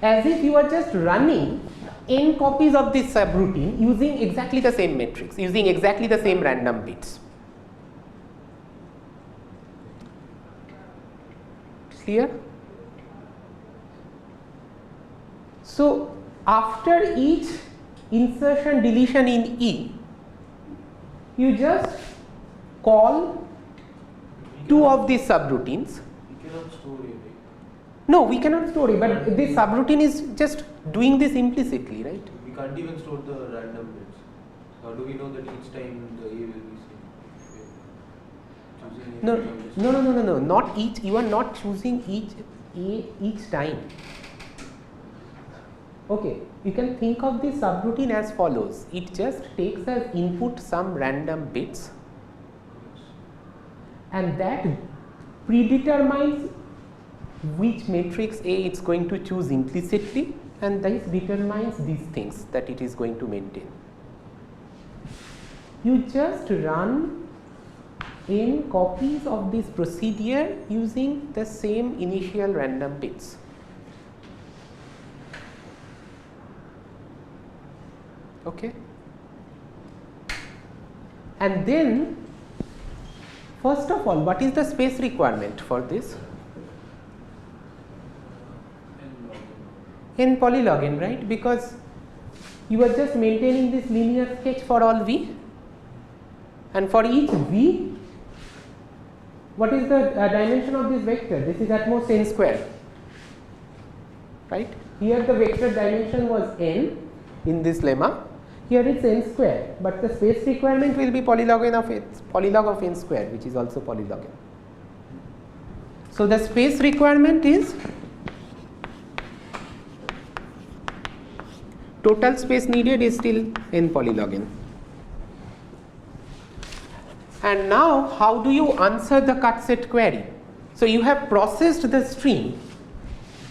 as if you are just running n copies of this subroutine using exactly the same matrix, using exactly the same random bits. Clear? So after each insertion deletion in E, you just call two of these subroutines. We cannot store it, right? No, we cannot store it, but this subroutine is just doing this implicitly, right? We can't even store the random bits. How do we know that each time the A will be same? Choosing No, any from this- no, not each. You are not choosing each A each time. Okay, you can think of this subroutine as follows. It just takes as input some random bits, and that predetermines which matrix A it's going to choose implicitly, and this determines these things that it is going to maintain. You just run n copies of this procedure using the same initial random bits. Okay, and then first of all, what is the space requirement for this? N polylog n, right? Because you are just maintaining this linear sketch for all v, and for each v, what is the dimension of this vector? This is at most n square, right? Here the vector dimension was n in this lemma. Here it's n square, but the space requirement will be polylog of n square, which is also polylog n. So the space requirement is total space needed is still n polylog n. And now how do you answer the cut set query? So you have processed the stream.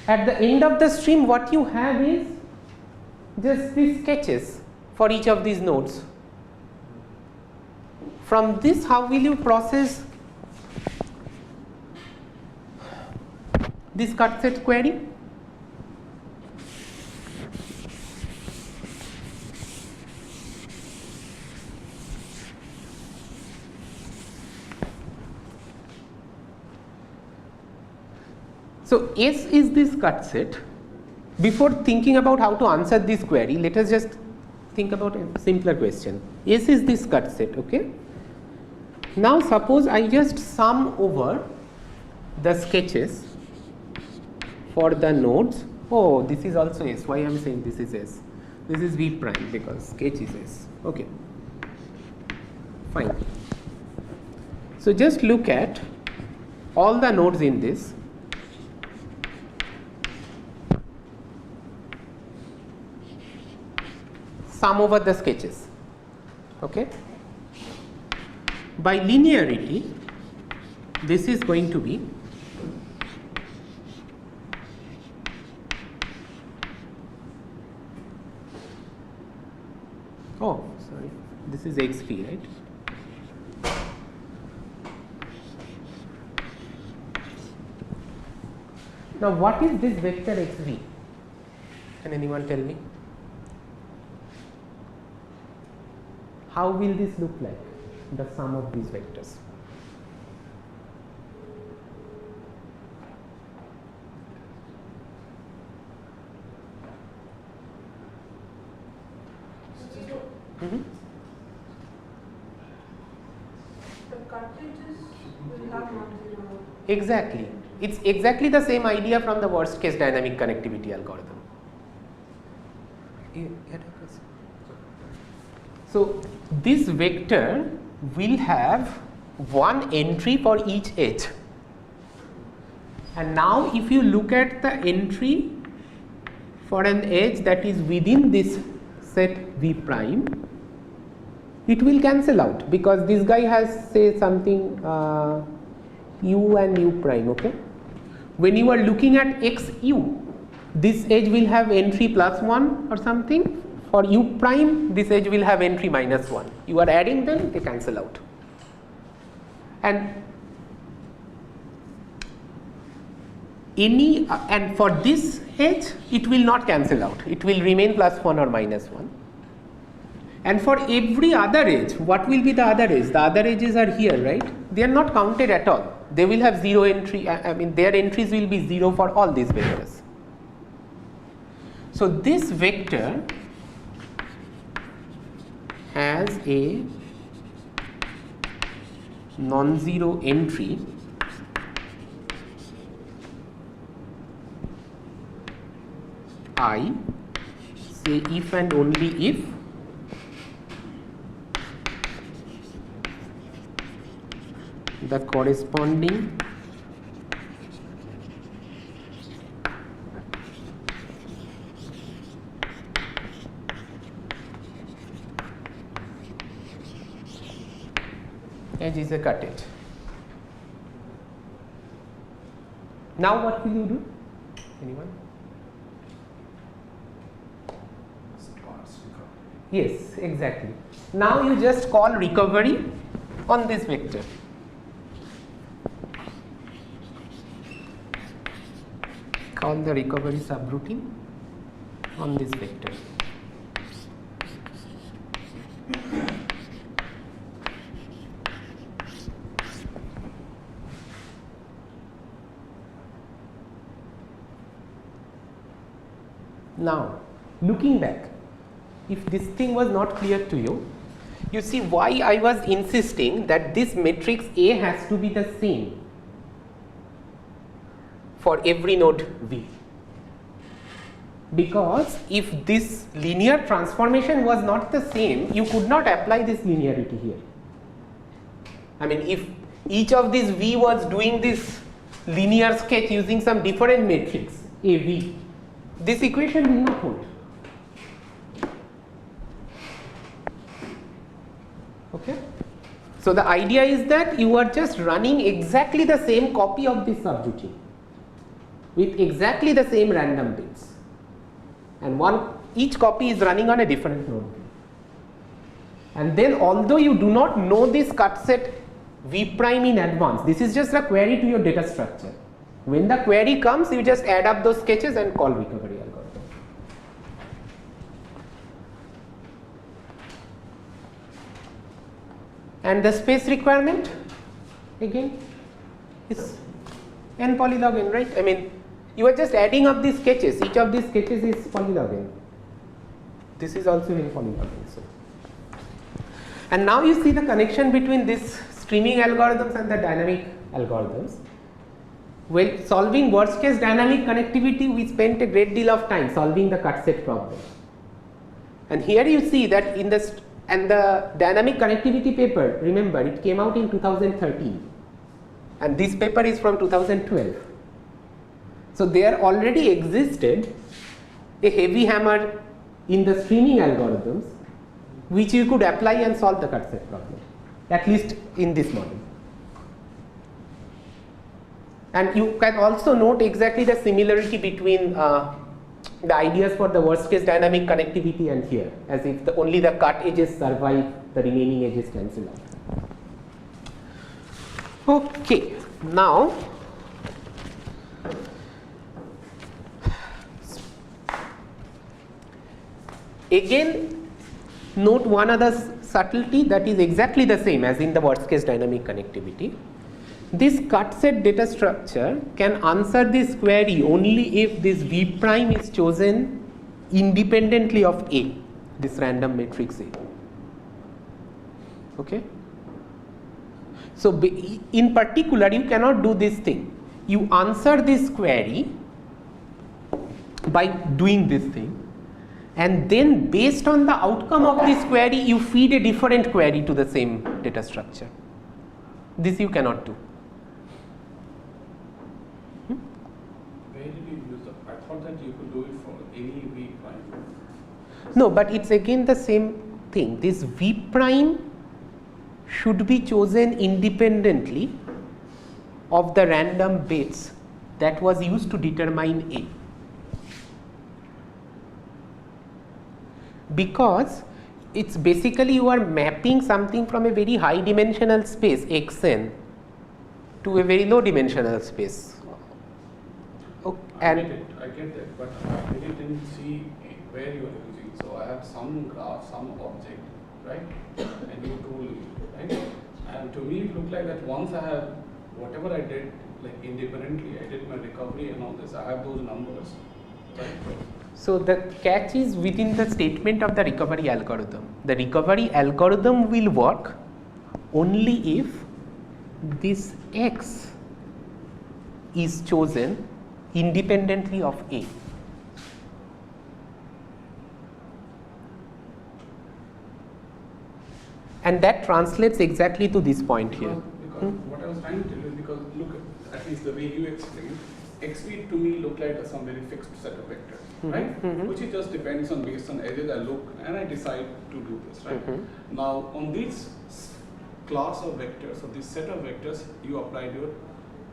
At the end of the stream, what you have is just these sketches for each of these nodes. From this, how will you process this cut set query? So S is this cut set. Before thinking about how to answer this query, let us just think about a simpler question. S is this cut set, okay? Now suppose I just sum over the sketches for the nodes. Oh, this is also S. Why I am saying this is S? This is V prime because sketch is S. Okay, fine. So just look at all the nodes in this. Sum over the sketches, okay? By linearity, this is going to be this is xp, right? Now what is this vector xv? Can anyone tell me? How will this look like, the sum of these vectors? Mm-hmm. The cartridges will have non-zero. Exactly. it's exactly the same idea from the worst case dynamic connectivity algorithm. So this vector will have one entry for each edge. And now if you look at the entry for an edge that is within this set V prime, it will cancel out because this guy has, say, something u and u prime, okay. When you are looking at xu, this edge will have entry +1 or something. For u prime, this edge will have entry -1. You are adding them, they cancel out. And and for this edge, it will not cancel out. It will remain +1 or -1. And for every other edge, what will be the other edge? The other edges are here, right? They are not counted at all. They will have 0 entry. I mean, their entries will be 0 for all these vectors. So this vector has a non-zero entry I, say if and only if the corresponding edge is a cut edge. Now what will you do? Anyone? Yes, exactly. Now you just call recovery on this vector. Call the recovery subroutine on this vector. Now, looking back, if this thing was not clear to you, you see why I was insisting that this matrix A has to be the same for every node V. Because if this linear transformation was not the same, you could not apply this linearity here. I mean, if each of these V was doing this linear sketch using some different matrix, AV, this equation will not hold. Okay. So the idea is that you are just running exactly the same copy of this subroutine with exactly the same random bits, and each copy is running on a different node. And then, although you do not know this cut set V prime in advance, this is just a query to your data structure. When the query comes, you just add up those sketches and call recovery algorithm. And the space requirement again is n polylog n, right? I mean, you are just adding up these sketches. Each of these sketches is polylog n. This is also n polylog n. So, and now you see the connection between this streaming algorithms and the dynamic algorithms. Well, solving worst case dynamic connectivity, we spent a great deal of time solving the cut set problem. And here you see that in the dynamic connectivity paper, remember, it came out in 2013, and this paper is from 2012. So there already existed a heavy hammer in the streaming algorithms which you could apply and solve the cut set problem, at least in this model. And you can also note exactly the similarity between the ideas for the worst case dynamic connectivity and here, as if only the cut edges survive, the remaining edges cancel out. Okay, now again note one other subtlety that is exactly the same as in the worst case dynamic connectivity. This cut set data structure can answer this query only if this V prime is chosen independently of A, this random matrix A. Okay. So in particular, you cannot do this thing. you answer this query by doing this thing, and then based on the outcome of this query you feed a different query to the same data structure. This you cannot do. Where did you use the? I thought that you could do it for any V prime. No, but it's again the same thing. This V prime should be chosen independently of the random bits that was used to determine A. Because it's basically you are mapping something from a very high dimensional space Xn to a very low dimensional space. I get that, but I really didn't see where you are using. So I have some graph, some object, right? And you told me, right? And to me it looked like that once I have whatever I did, like independently, I did my recovery and all this, I have those numbers, right? So the catch is within the statement of the recovery algorithm. The recovery algorithm will work only if this X is chosen independently of A. And that translates exactly to this point here. Because what I was trying to tell you, because look, at least the way you explained, XV to me looked like some very fixed set of vectors, right? Which it just depends on based on edges I look and I decide to do this, right? Now on this class of vectors, or this set of vectors, you applied your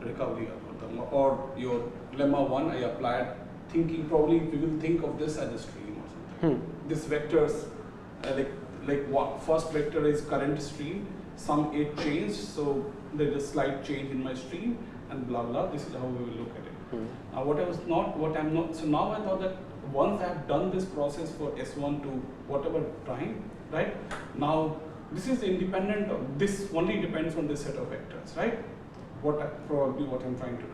recovery algorithm, or your lemma 1 I applied thinking probably we will think of this as a stream or something. This vectors like what first vector is current stream, some it changed, so there is a slight change in my stream and blah blah. This is how we will look at it. Now so now I thought that once I have done this process for S1 to whatever time, right? Now this is independent of this, only depends on this set of vectors, right? Probably what I'm trying to do.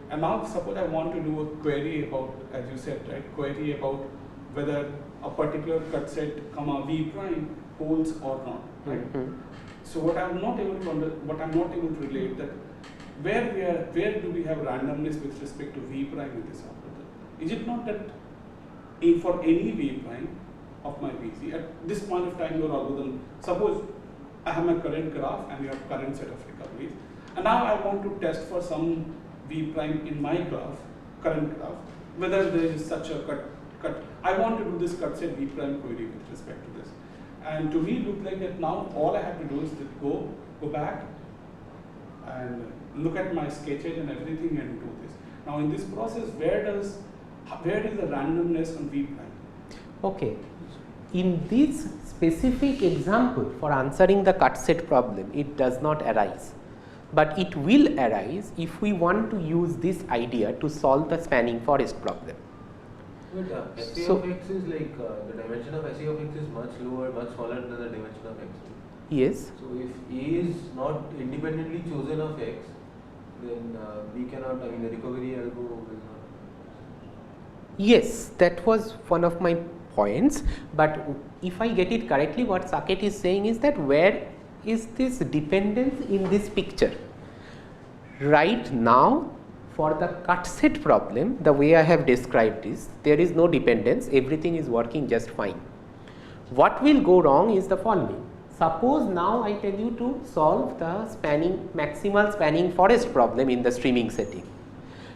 And now suppose I want to do a query about, as you said, right? Query about whether a particular cut set comma V prime holds or not, right? So what I'm not able to relate that where do we have randomness with respect to V prime in this algorithm? Is it not that for any V prime of my VC at this point of time your algorithm, suppose I have my current graph and you have current set of recoveries, and now I want to test for some V prime in my graph, current graph, whether there is such a cut. I want to do this cut set V prime query with respect to this. And to me it looked like that now all I have to do is to go back and look at my sketches and everything and do this. Now in this process, where is the randomness on V prime? Okay. In this specific example for answering the cut set problem, it does not arise. But it will arise if we want to use this idea to solve the spanning forest problem. But SA of X is like the dimension of SA of X is much lower, much smaller than the dimension of X. Yes. So if A is not independently chosen of X, then we cannot, the recovery algo will not. Yes, that was one of my points. But if I get it correctly, what Saket is saying is that where is this dependence in this picture? Right now, for the cut set problem, the way I have described this, there is no dependence, everything is working just fine. What will go wrong is the following. Suppose now I tell you to solve the maximal spanning forest problem in the streaming setting.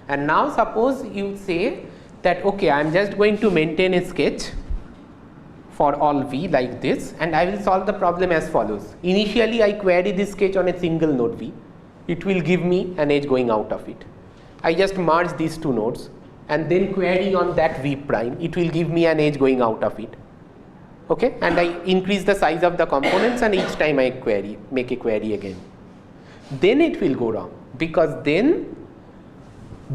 And now suppose you say that okay, I am just going to maintain a sketch for all V like this, and I will solve the problem as follows. Initially I query this sketch on a single node V. It will give me an edge going out of it. I just merge these two nodes and then query on that V prime. It will give me an edge going out of it. Okay, and I increase the size of the components, and each time I make a query again. Then it will go wrong, because then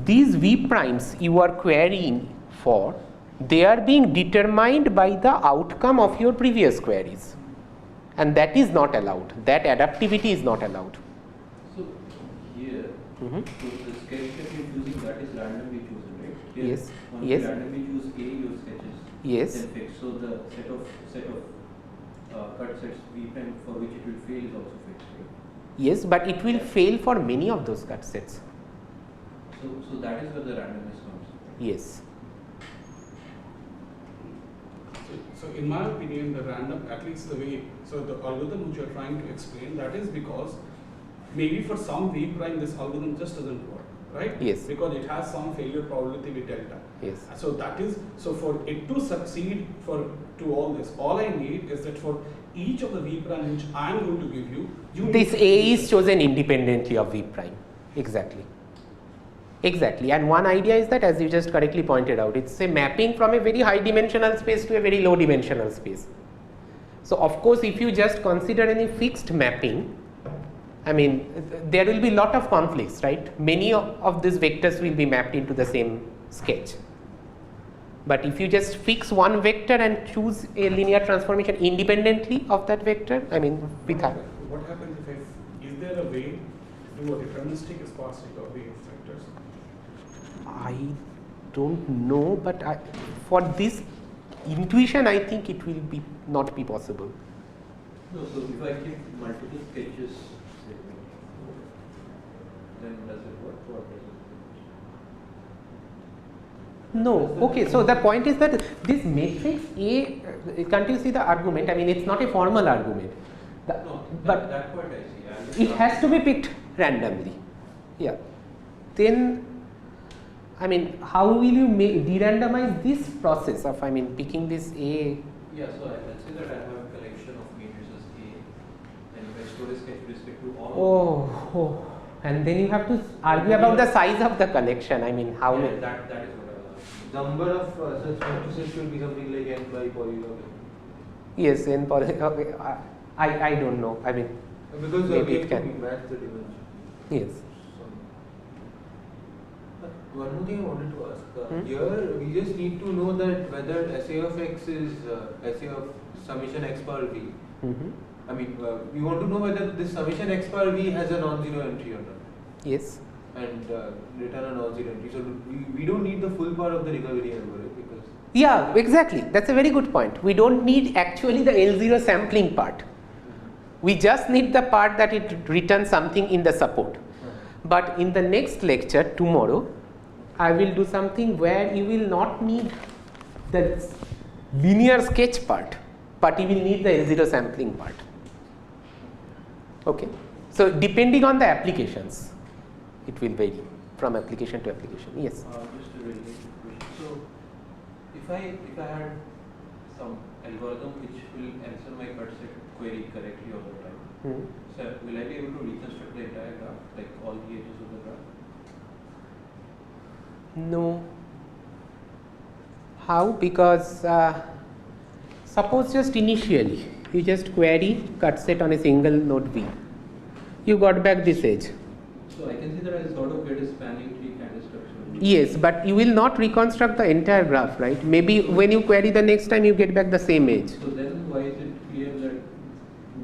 these V primes you are querying for, they are being determined by the outcome of your previous queries, and that is not allowed. That adaptivity is not allowed. So here, so the sketch that you are using, that is randomly chosen, right? Here, Yes. once Yes. you randomly choose A, your sketches. Yes. Then fixed. So the set of cut sets V prime for which it will fail is also fixed, right? Yes, but it will fail for many of those cut sets. So that is where the randomness comes. Yes. So in my opinion, the random, at least the way, so the algorithm which you are trying to explain, that is because maybe for some V prime this algorithm just doesn't work, right? Yes. Because it has some failure probability with delta. Yes. So that is, so for it to succeed to all this, all I need is that for each of the V prime which I am going to give you, This A is chosen independently of V prime. Exactly. Exactly. And one idea is that, as you just correctly pointed out, it's a mapping from a very high dimensional space to a very low dimensional space. So of course, if you just consider any fixed mapping, I mean, there will be lot of conflicts, right? Many of these vectors will be mapped into the same sketch. But if you just fix one vector and choose a linear transformation independently of that vector, I mean, with what happens if is there a way to do a deterministic sparse recovery of vectors? I don't know, but for this intuition, I think it will be not be possible. No, so if I keep multiple sketches, say, then does it work or does it? No. Okay. So the point is that this matrix A, can't you see the argument? I mean, it's not a formal argument. No, but that part I see. it has to be picked randomly. Yeah. Then, I mean, how will you de-randomize this process of, I mean, picking this A? Yeah, so let's say that I have a collection of matrices A, and if I store a sketch with respect to all of Oh, and then you have to argue about the size of the collection. I mean, how them, many? yeah, that is what I was asking. Number of such matrices should be something like n by polylog. Yes, in okay, I don't know. I mean, Because maybe we it have can. to match the dimension. Yes. One more thing I wanted to ask. Hmm? Here we just need to know that whether SA of x is SA of summation x power v. Mm-hmm. I mean, we want to know whether this summation x power v has a non-zero entry or not, Yes. and return a non-zero entry. So we don't need the full power of the recovery algorithm because. Yeah, exactly. That's a very good point. We don't need actually the L0 sampling part. We just need the part that it returns something in the support. But in the next lecture tomorrow, I will do something where you will not need the linear sketch part, but you will need the L0 sampling part. Okay. So depending on the applications, it will vary from application to application. Yes. Just a related question. So if I had some algorithm which will answer my cut set query correctly all the time, Hmm. so will I be able to reconstruct the entire graph, like all the edges of the graph? No. How? Because suppose just initially you just query cut set on a single node V. You got back this edge. So I can see that I sort of get a spanning tree kind of structure. Yes, but you will not reconstruct the entire graph, right? Maybe when you query the next time you get back the same edge. So then why is it clear that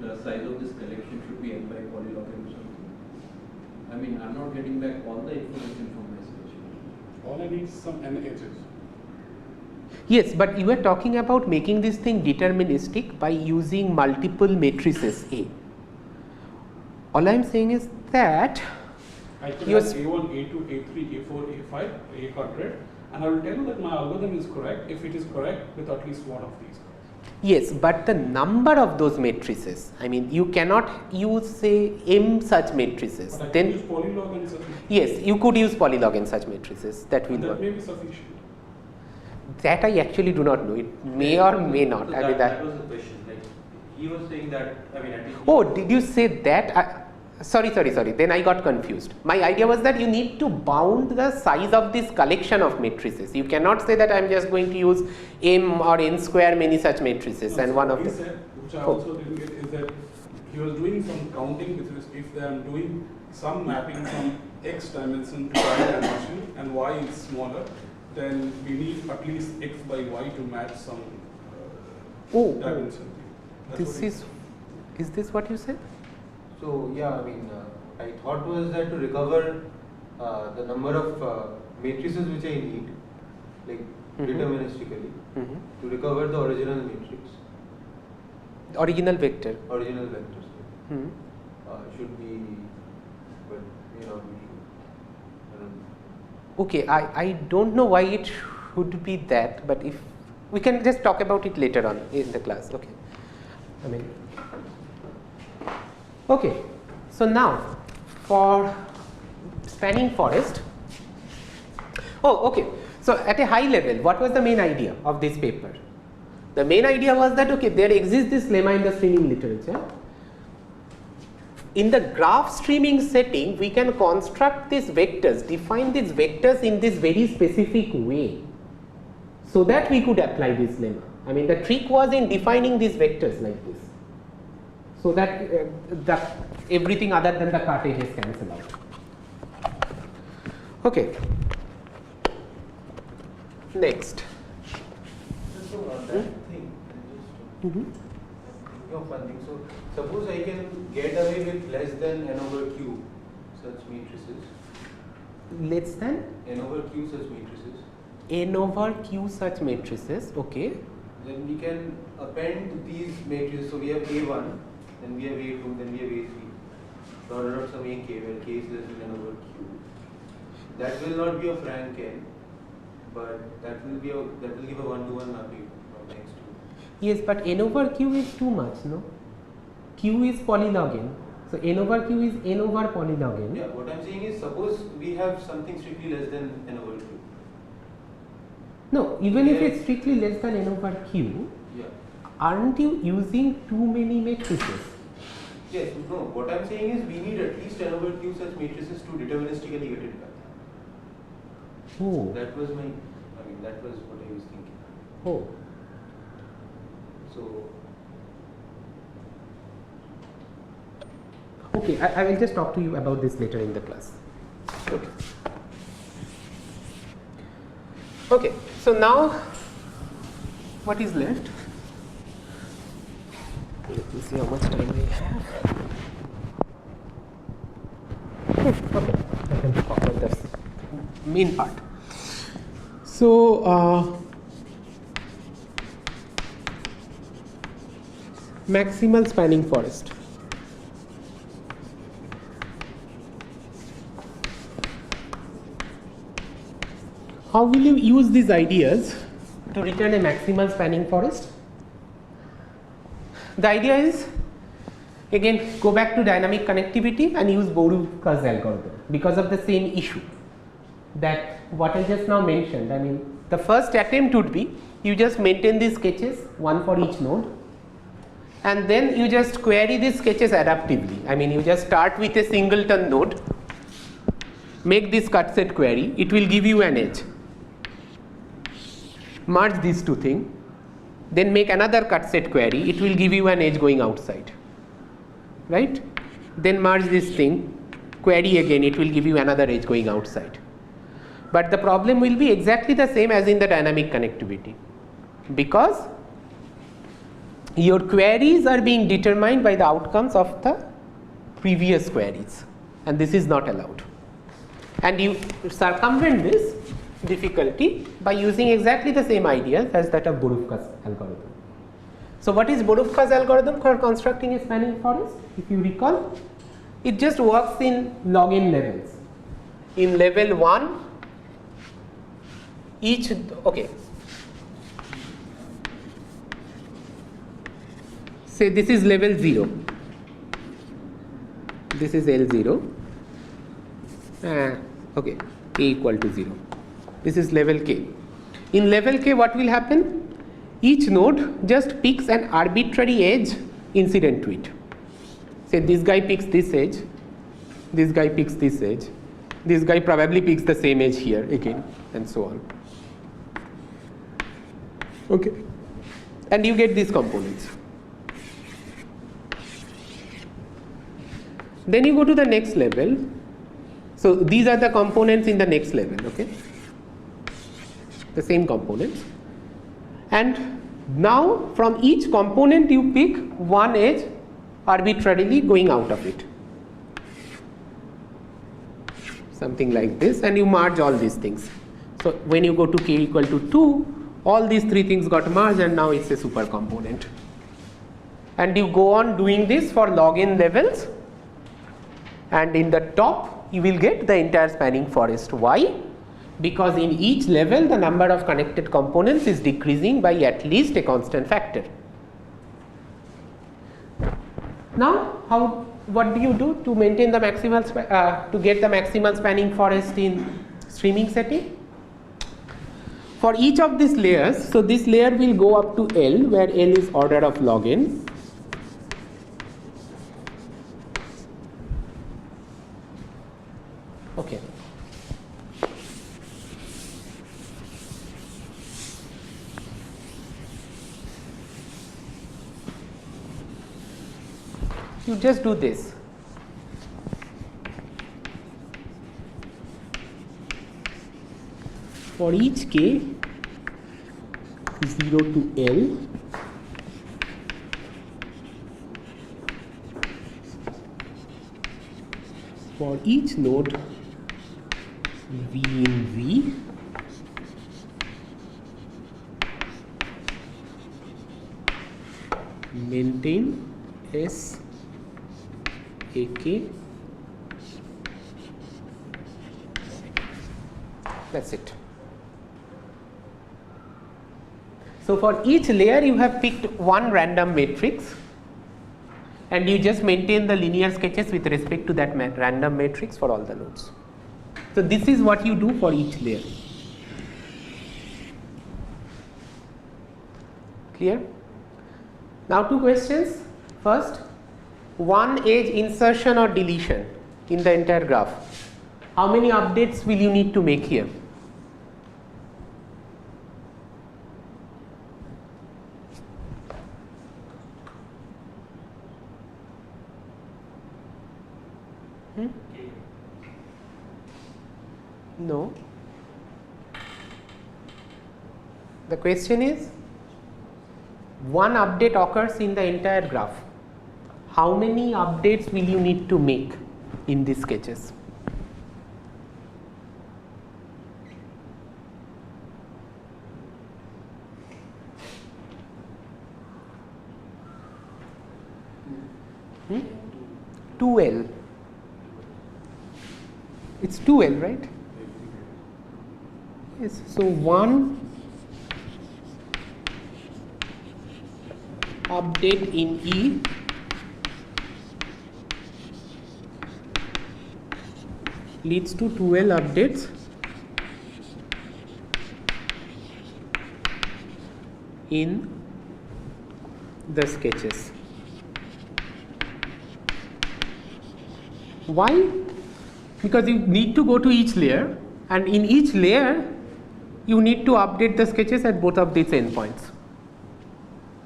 the size of this collection should be n by polylog or something? I mean, I'm not getting back all the information from my sketch. All I need is some n edges. Yes, but you were talking about making this thing deterministic by using multiple matrices A. All I am saying is that I could You have are A1, A2, A3, A4, A5, A100, and I will tell you that my algorithm is correct if it is correct with at least one of these. yes, but the number of those matrices, I mean, you cannot use say m such matrices. But I can Then use polylog and such. yes, you could use polylog in such matrices. That will And that work. may be sufficient. That I actually do not know. It may or may not. So I mean that was the question. Like he was saying that, I mean, at least. Oh, did you say that? Sorry. Then I got confused. My idea was that you need to bound the size of this collection of matrices. You cannot say that I am just going to use m or n square many such matrices No, and so one what of he them. said, which I Oh. also didn't get, is that he was doing some counting with if I am doing some mapping from x dimension to y dimension and y is smaller, then we need at least x by y to match some Oh, dimension. That's this what he is this what you said? So yeah, I mean, I thought was that to recover the number of matrices which I need, like deterministically, to recover the original matrix, Original vector. original vectors, Hmm. should be, but you know, we should, I don't know. Okay, I don't know why it should be that, but if we can just talk about it later on in the class. Okay, I mean, okay. So now for spanning forest. Oh, okay. So at a high level, what was the main idea of this paper? The main idea was that, okay, there exists this lemma in the streaming literature. In the graph streaming setting, we can construct these vectors, define these vectors in this very specific way, so that we could apply this lemma. I mean, the trick was in defining these vectors like this, so that everything other than the cut edges cancel out. Okay. Next. So on that thing, I just think of one thing. So suppose I can get away with less than n over q such matrices. Less than N over q such matrices. n over q such matrices. Okay. Then we can append these matrices. So we have A1, then we have A2, then we have A3. Dotted out some AK where k is less than n over q. That will not be of rank n, but that will give a one-to-one mapping from x to. Yes, but n over q is too much, no? Q is polylog n. So n over q is n over polylog n. Yeah, what I'm saying is, suppose we have something strictly less than n over q. No, even if Yeah. it's strictly less than n over q, Yeah. aren't you using too many matrices? Yes, no, what I'm saying is we need at least n over q such matrices to deterministically get it back. Oh, That was that was what I was thinking. oh. So, Okay, I will just talk to you about this later in the class. Okay. Okay, so now what is left? Let me see how much time we have. Okay, I can talk about the main part. So, maximal spanning forest. How will you use these ideas to return a maximal spanning forest? The idea is, again, go back to dynamic connectivity and use Borukka's algorithm because of the same issue that what I just now mentioned. I mean, the first attempt would be you just maintain these sketches, one for each node, and then you just query these sketches adaptively. I mean, you just start with a singleton node, make this cut set query, it will give you an edge. Merge these two things, then make another cut set query, it will give you an edge going outside, right? Then merge this thing, query again, it will give you another edge going outside. But the problem will be exactly the same as in the dynamic connectivity, because your queries are being determined by the outcomes of the previous queries, and this is not allowed. And you circumvent this difficulty by using exactly the same ideas as that of Borukka's algorithm. So what is Borukka's algorithm for constructing a spanning forest? If you recall, it just works in log n levels. In level 1, each, okay, say this is level 0, this is L0, okay, k equal to 0. This is level k. In level k, what will happen? Each node just picks an arbitrary edge incident to it. Say this guy picks this edge, this guy picks this edge, this guy probably picks the same edge here again, and so on. Okay, and you get these components. Then you go to the next level. So these are the components in the next level, okay? The same components. And now from each component you pick one edge arbitrarily going out of it. Something like this, and you merge all these things. So when you go to k equal to 2, all these three things got merged and now it's a super component. And you go on doing this for log n levels, and in the top you will get the entire spanning forest. Why? because in each level the number of connected components is decreasing by at least a constant factor. Now, what do you do to maintain the maximal to get the maximal spanning forest in streaming setting? For each of these layers, so this layer will go up to L, where L is order of log n. Okay. You just do this. For each k 0 to L, for each node V in V, maintain S AK. That's it. So for each layer you have picked one random matrix and you just maintain the linear sketches with respect to that random matrix for all the nodes. So this is what you do for each layer. Clear? Now two questions. First, one edge insertion or deletion in the entire graph. How many updates will you need to make here? No. The question is, one update occurs in the entire graph. How many updates will you need to make in these sketches? Hmm? 2L. It's 2L, right? Yes. So one update in E leads to 2L updates in the sketches. Why? Because you need to go to each layer, and in each layer you need to update the sketches at both of these endpoints.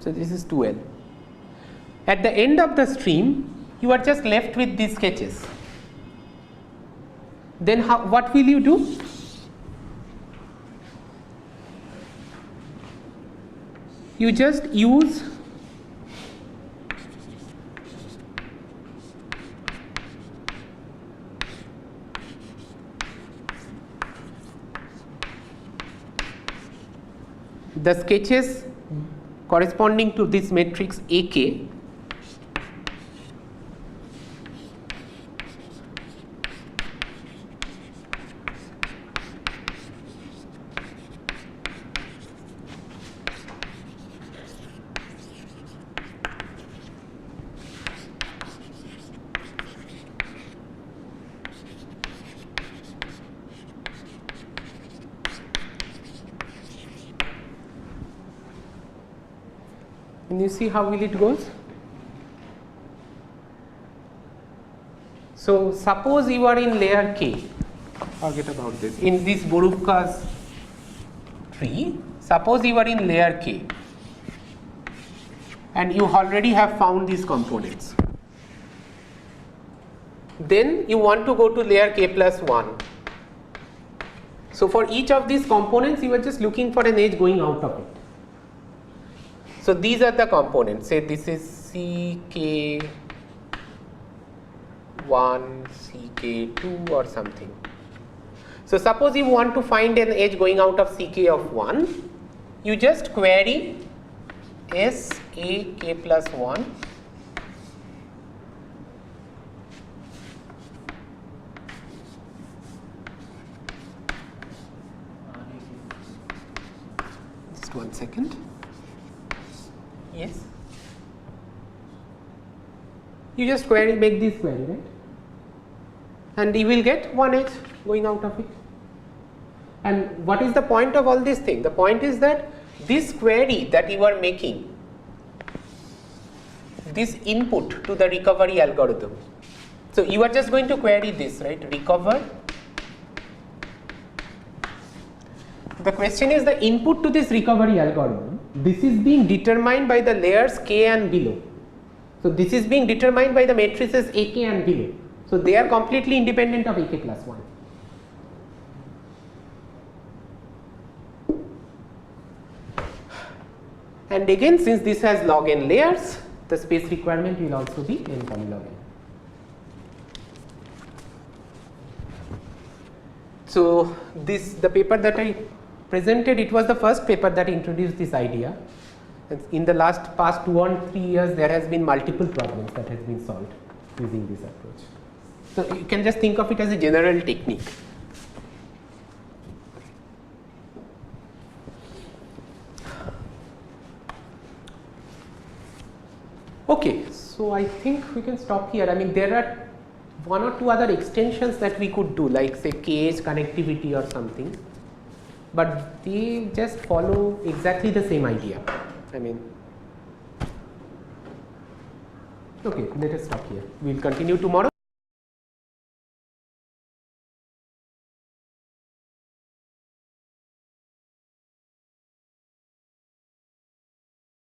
So this is 2L. At the end of the stream, you are just left with these sketches. Then what will you do? You just use the sketches corresponding to this matrix AK and you see how will it goes. So suppose you are in layer K, forget about this, in this Borukka's tree, suppose you are in layer K and you already have found these components. Then you want to go to layer K plus 1. So for each of these components you are just looking for an edge going out of it. So these are the components, say this is CK1, CK2 or something. So suppose you want to find an edge going out of CK of 1, you just query SAK plus 1 1 second. Yes. You just query, make this query, right? And you will get one edge going out of it. And what is the point of all this thing? The point is that this query that you are making, this input to the recovery algorithm. So you are just going to query this, right? Recover. The question is the input to this recovery algorithm. This is being determined by the layers k and below. So this is being determined by the matrices ak and below. So they are completely independent of ak plus 1. And again, since this has log n layers, the space requirement will also be n polylog n. So this, the paper that I presented, it was the first paper that introduced this idea. And in the past 2 or 3 years, there has been multiple problems that has been solved using this approach. So you can just think of it as a general technique. Okay, so I think we can stop here. I mean, there are 1 or 2 other extensions that we could do, like say k-edge connectivity or something, but they just follow exactly the same idea. I mean, okay, let us stop here. We will continue tomorrow.